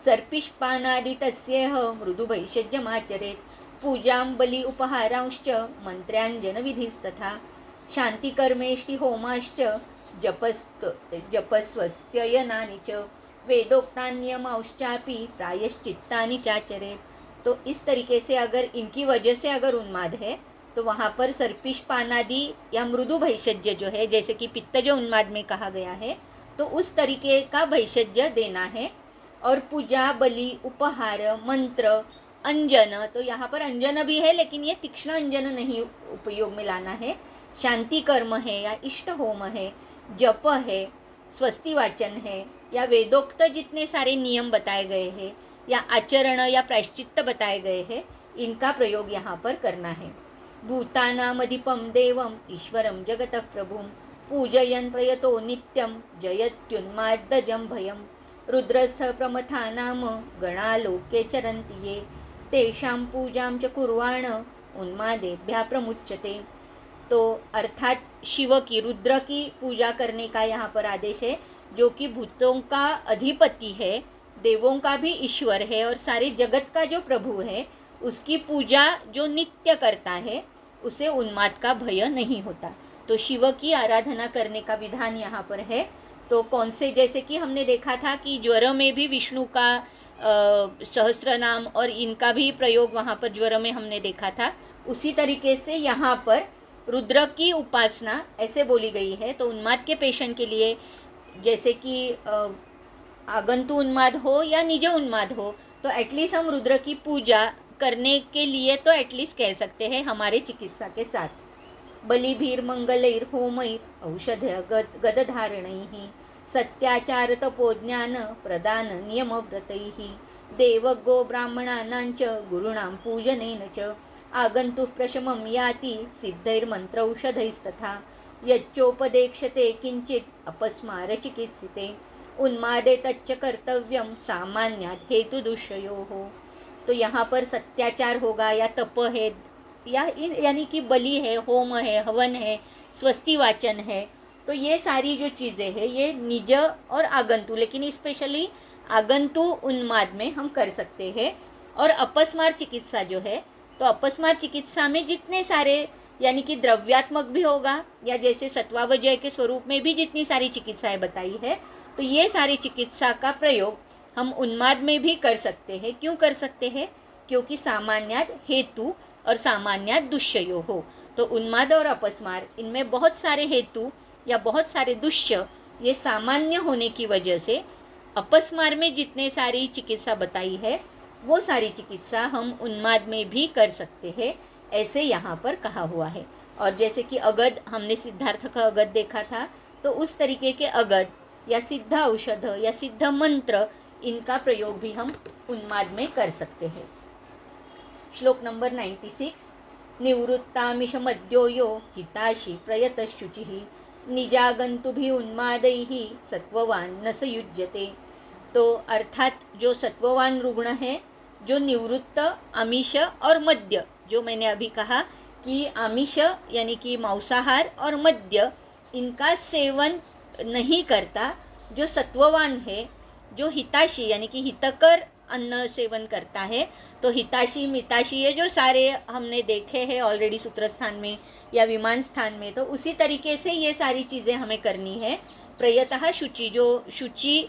सर्पिष्पानादि तस्येह मृदु भैषज्यमाचरेत् पूजां बलि उपहारांश्च मंत्र्यांजन विधिस्तथा शांतिकर्मेष्टि होमाश्च जपस्वस्त्ययनानि च वेदोक्तान्यमांश्चापि प्रायश्चित्तानि चाचरेत्। तो इस तरीके से अगर इनकी वजह से अगर उन्माद है तो वहाँ पर सर्पिष्पानादि या मृदु भैषज्य जो है, जैसे कि पित्तज उन्माद में कहा गया है, तो उस तरीके का भैषज्य देना है। और पूजा बलि उपहार मंत्र अंजन, तो यहाँ पर अंजन भी है लेकिन ये तीक्ष्ण अंजन नहीं उपयोग में लाना है। शांति कर्म है या इष्ट होम है, जप है, स्वस्ति वाचन है या वेदोक्त जितने सारे नियम बताए गए हैं या आचरण या प्रायश्चित्त बताए गए हैं, इनका प्रयोग यहाँ पर करना है। भूतानामधिपं देवं ईश्वरं जगतः प्रभुं पूजयन् प्रयतो नित्यं जयत्युन्मादजं भयं रुद्रस्थ प्रमथानाम गणालोके चरन्ति ये तेषां पूजां च कुर्वाण उन्मादेभ्यः प्रमुच्यते। तो अर्थात शिव की, रुद्र की पूजा करने का यहाँ पर आदेश है, जो कि भूतों का अधिपति है, देवों का भी ईश्वर है और सारे जगत का जो प्रभु है, उसकी पूजा जो नित्य करता है उसे उन्माद का भय नहीं होता। तो शिव की आराधना करने का विधान यहाँ पर है। तो कौन से, जैसे कि हमने देखा था कि ज्वर में भी विष्णु का सहस्त्र नाम और इनका भी प्रयोग वहाँ पर ज्वर में हमने देखा था, उसी तरीके से यहाँ पर रुद्र की उपासना ऐसे बोली गई है। तो उन्माद के पेशेंट के लिए, जैसे कि आगंतु उन्माद हो या निज उन्माद हो, तो एटलीस्ट हम रुद्र की पूजा करने के लिए तो एटलीस्ट कह सकते हैं हमारे चिकित्सा के साथ। बलिभीर मंगलैर होमैर औषध्य गदधारणैः सत्याचार तपोज्ञान प्रदान नियमव्रतैः देवगो ब्राह्मणानां च गुरूणां पूजनेन च आगन्तुः प्रशमं याति सिद्धैर्मन्त्रौषधैस्तथा यच्चोपदेक्षते किंचित् अपस्मार चिकित्सिते उन्मादे तच्च कर्तव्यं सामान्यात् हेतुदुष्योः। तो यहाँ पर सत्याचार होगा या तप है या यानी कि बलि है, होम है, हवन है, स्वस्ति वाचन है, तो ये सारी जो चीज़ें हैं ये निज और आगंतु, लेकिन स्पेशली आगंतु उन्माद में हम कर सकते हैं। और अपस्मार चिकित्सा जो है, तो अपस्मार चिकित्सा में जितने सारे यानी कि द्रव्यात्मक भी होगा या जैसे सत्वावजय के स्वरूप में भी जितनी सारी चिकित्साएं बताई है, तो ये सारी चिकित्सा का प्रयोग हम उन्माद में भी कर सकते हैं। क्यों कर सकते हैं? क्योंकि सामान्याद हेतु और सामान्याद दुष्यो हो। तो उन्माद और अपस्मार इनमें बहुत सारे हेतु या बहुत सारे दुष्य ये सामान्य होने की वजह से अपस्मार में जितने सारी चिकित्सा बताई है वो सारी चिकित्सा हम उन्माद में भी कर सकते हैं, ऐसे यहाँ पर कहा हुआ है। और जैसे कि अगध, हमने सिद्धार्थ का अगध देखा था, तो उस तरीके के अगध या सिद्ध औषध या सिद्ध मंत्र, इनका प्रयोग भी हम उन्माद में कर सकते हैं। श्लोक नंबर 96। निवृत्तामिषमद्यो यो हिताशी प्रयतशुचिः निजागंतुभिः उन्मादैः सत्ववान न स युज्यते। तो अर्थात जो सत्ववान रुग्ण है, जो निवृत्त, आमिष और मद्य, जो मैंने अभी कहा कि आमिष यानी कि मांसाहार और मद्य, इनका सेवन नहीं करता, जो सत्ववान है, जो हिताशी यानी कि हितकर अन्न सेवन करता है, तो हिताशी मिताशी ये जो सारे हमने देखे हैं ऑलरेडी सूत्र स्थान में या विमान स्थान में, तो उसी तरीके से ये सारी चीज़ें हमें करनी है। प्रयतः शुचि, जो शुचि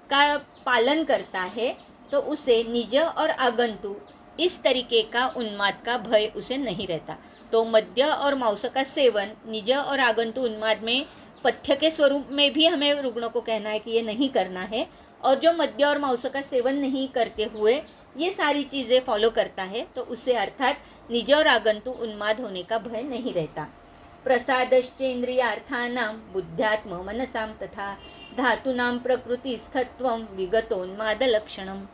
का पालन करता है, तो उसे निज और आगंतु, इस तरीके का उन्माद का भय उसे नहीं रहता। तो मद्य और मांस का सेवन निज और आगंतु उन्माद में पथ्य के स्वरूप में भी हमें रुग्णों को कहना है कि ये नहीं करना है। और जो मद्य और मांस का सेवन नहीं करते हुए ये सारी चीज़ें फॉलो करता है, तो उससे अर्थात निज और आगंतु उन्माद होने का भय नहीं रहता। प्रसादश्चेन्द्रियार्थानां बुद्ध्यात्म मनसां तथा धातूनां प्रकृतिस्थत्वं विगतोन्मादलक्षणम।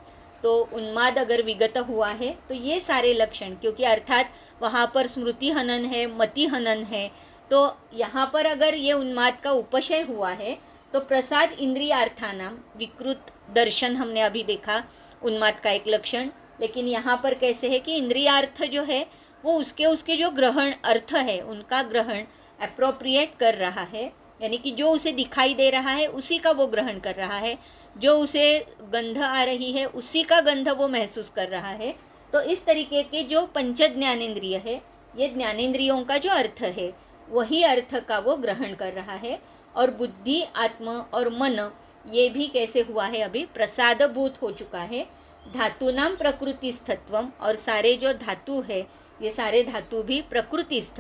तो उन्माद अगर विगत हुआ है तो ये सारे लक्षण, क्योंकि अर्थात वहाँ पर स्मृति हनन है, मति हनन है, तो यहाँ पर अगर ये उन्माद का उपशय हुआ है तो प्रसाद इंद्रियार्थानाम, विकृत दर्शन हमने अभी देखा उन्माद का एक लक्षण, लेकिन यहाँ पर कैसे है कि इंद्रियार्थ जो है वो उसके जो ग्रहण अर्थ है, उनका ग्रहण अप्रोप्रिएट कर रहा है, यानी कि जो उसे दिखाई दे रहा है उसी का वो ग्रहण कर रहा है, जो उसे गंध आ रही है उसी का गंध वो महसूस कर रहा है। तो इस तरीके के जो पंच ज्ञानेंद्रिय है, ये ज्ञानेंद्रियों का जो अर्थ है वही अर्थ का वो ग्रहण कर रहा है। और बुद्धि, आत्मा और मन, ये भी कैसे हुआ है, अभी प्रसादभूत हो चुका है। धातुनाम प्रकृतिस्थत्वम, और सारे जो धातु है ये सारे धातु भी प्रकृतिस्थ।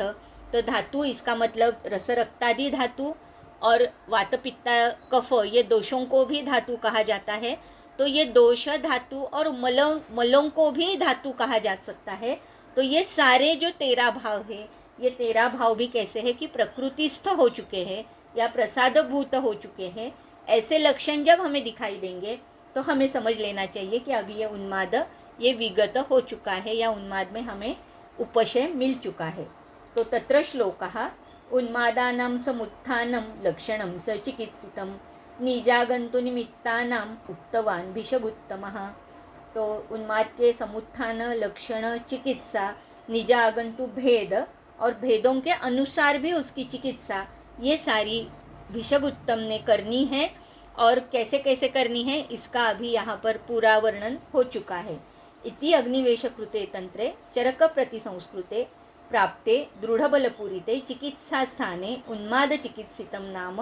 तो धातु, इसका मतलब रस रक्तादि धातु और वात पित्ता कफ, ये दोषों को भी धातु कहा जाता है। तो ये दोष धातु और मलों को भी धातु कहा जा सकता है। तो ये सारे जो 13 भाव है, ये 13 भाव भी कैसे है कि प्रकृतिस्थ हो चुके हैं या प्रसादभूत हो चुके हैं। ऐसे लक्षण जब हमें दिखाई देंगे तो हमें समझ लेना चाहिए कि अभी ये उन्माद ये विगत हो चुका है या उन्माद में हमें उपशय मिल चुका है। तो तत्र श्लोकः उन्मादानां समुत्थानं लक्षणं स चिकित्सितं निजागन्तुनिमित्तानां उक्तवान् भिषगुत्तमः। तो उन्माद के समुत्थान, लक्षण, चिकित्सा, निजागंतु भेद और भेदों के अनुसार भी उसकी चिकित्सा, ये सारी भिषगुत्तम ने करनी है। और कैसे कैसे करनी है इसका अभी यहाँ पर पूरा वर्णन हो चुका है। इति अग्निवेशकृते तंत्रे चरक प्रतिसंस्कृते प्राप्ते दृढ़बलपूरिते चिकित्सास्थाने उन्माद चिकित्सितम नाम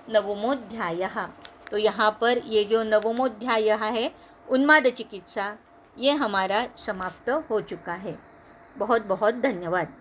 नवमोऽध्यायः। तो यहाँ पर ये जो नवमोऽध्याय है उन्माद चिकित्सा, ये हमारा समाप्त हो चुका है। बहुत बहुत धन्यवाद।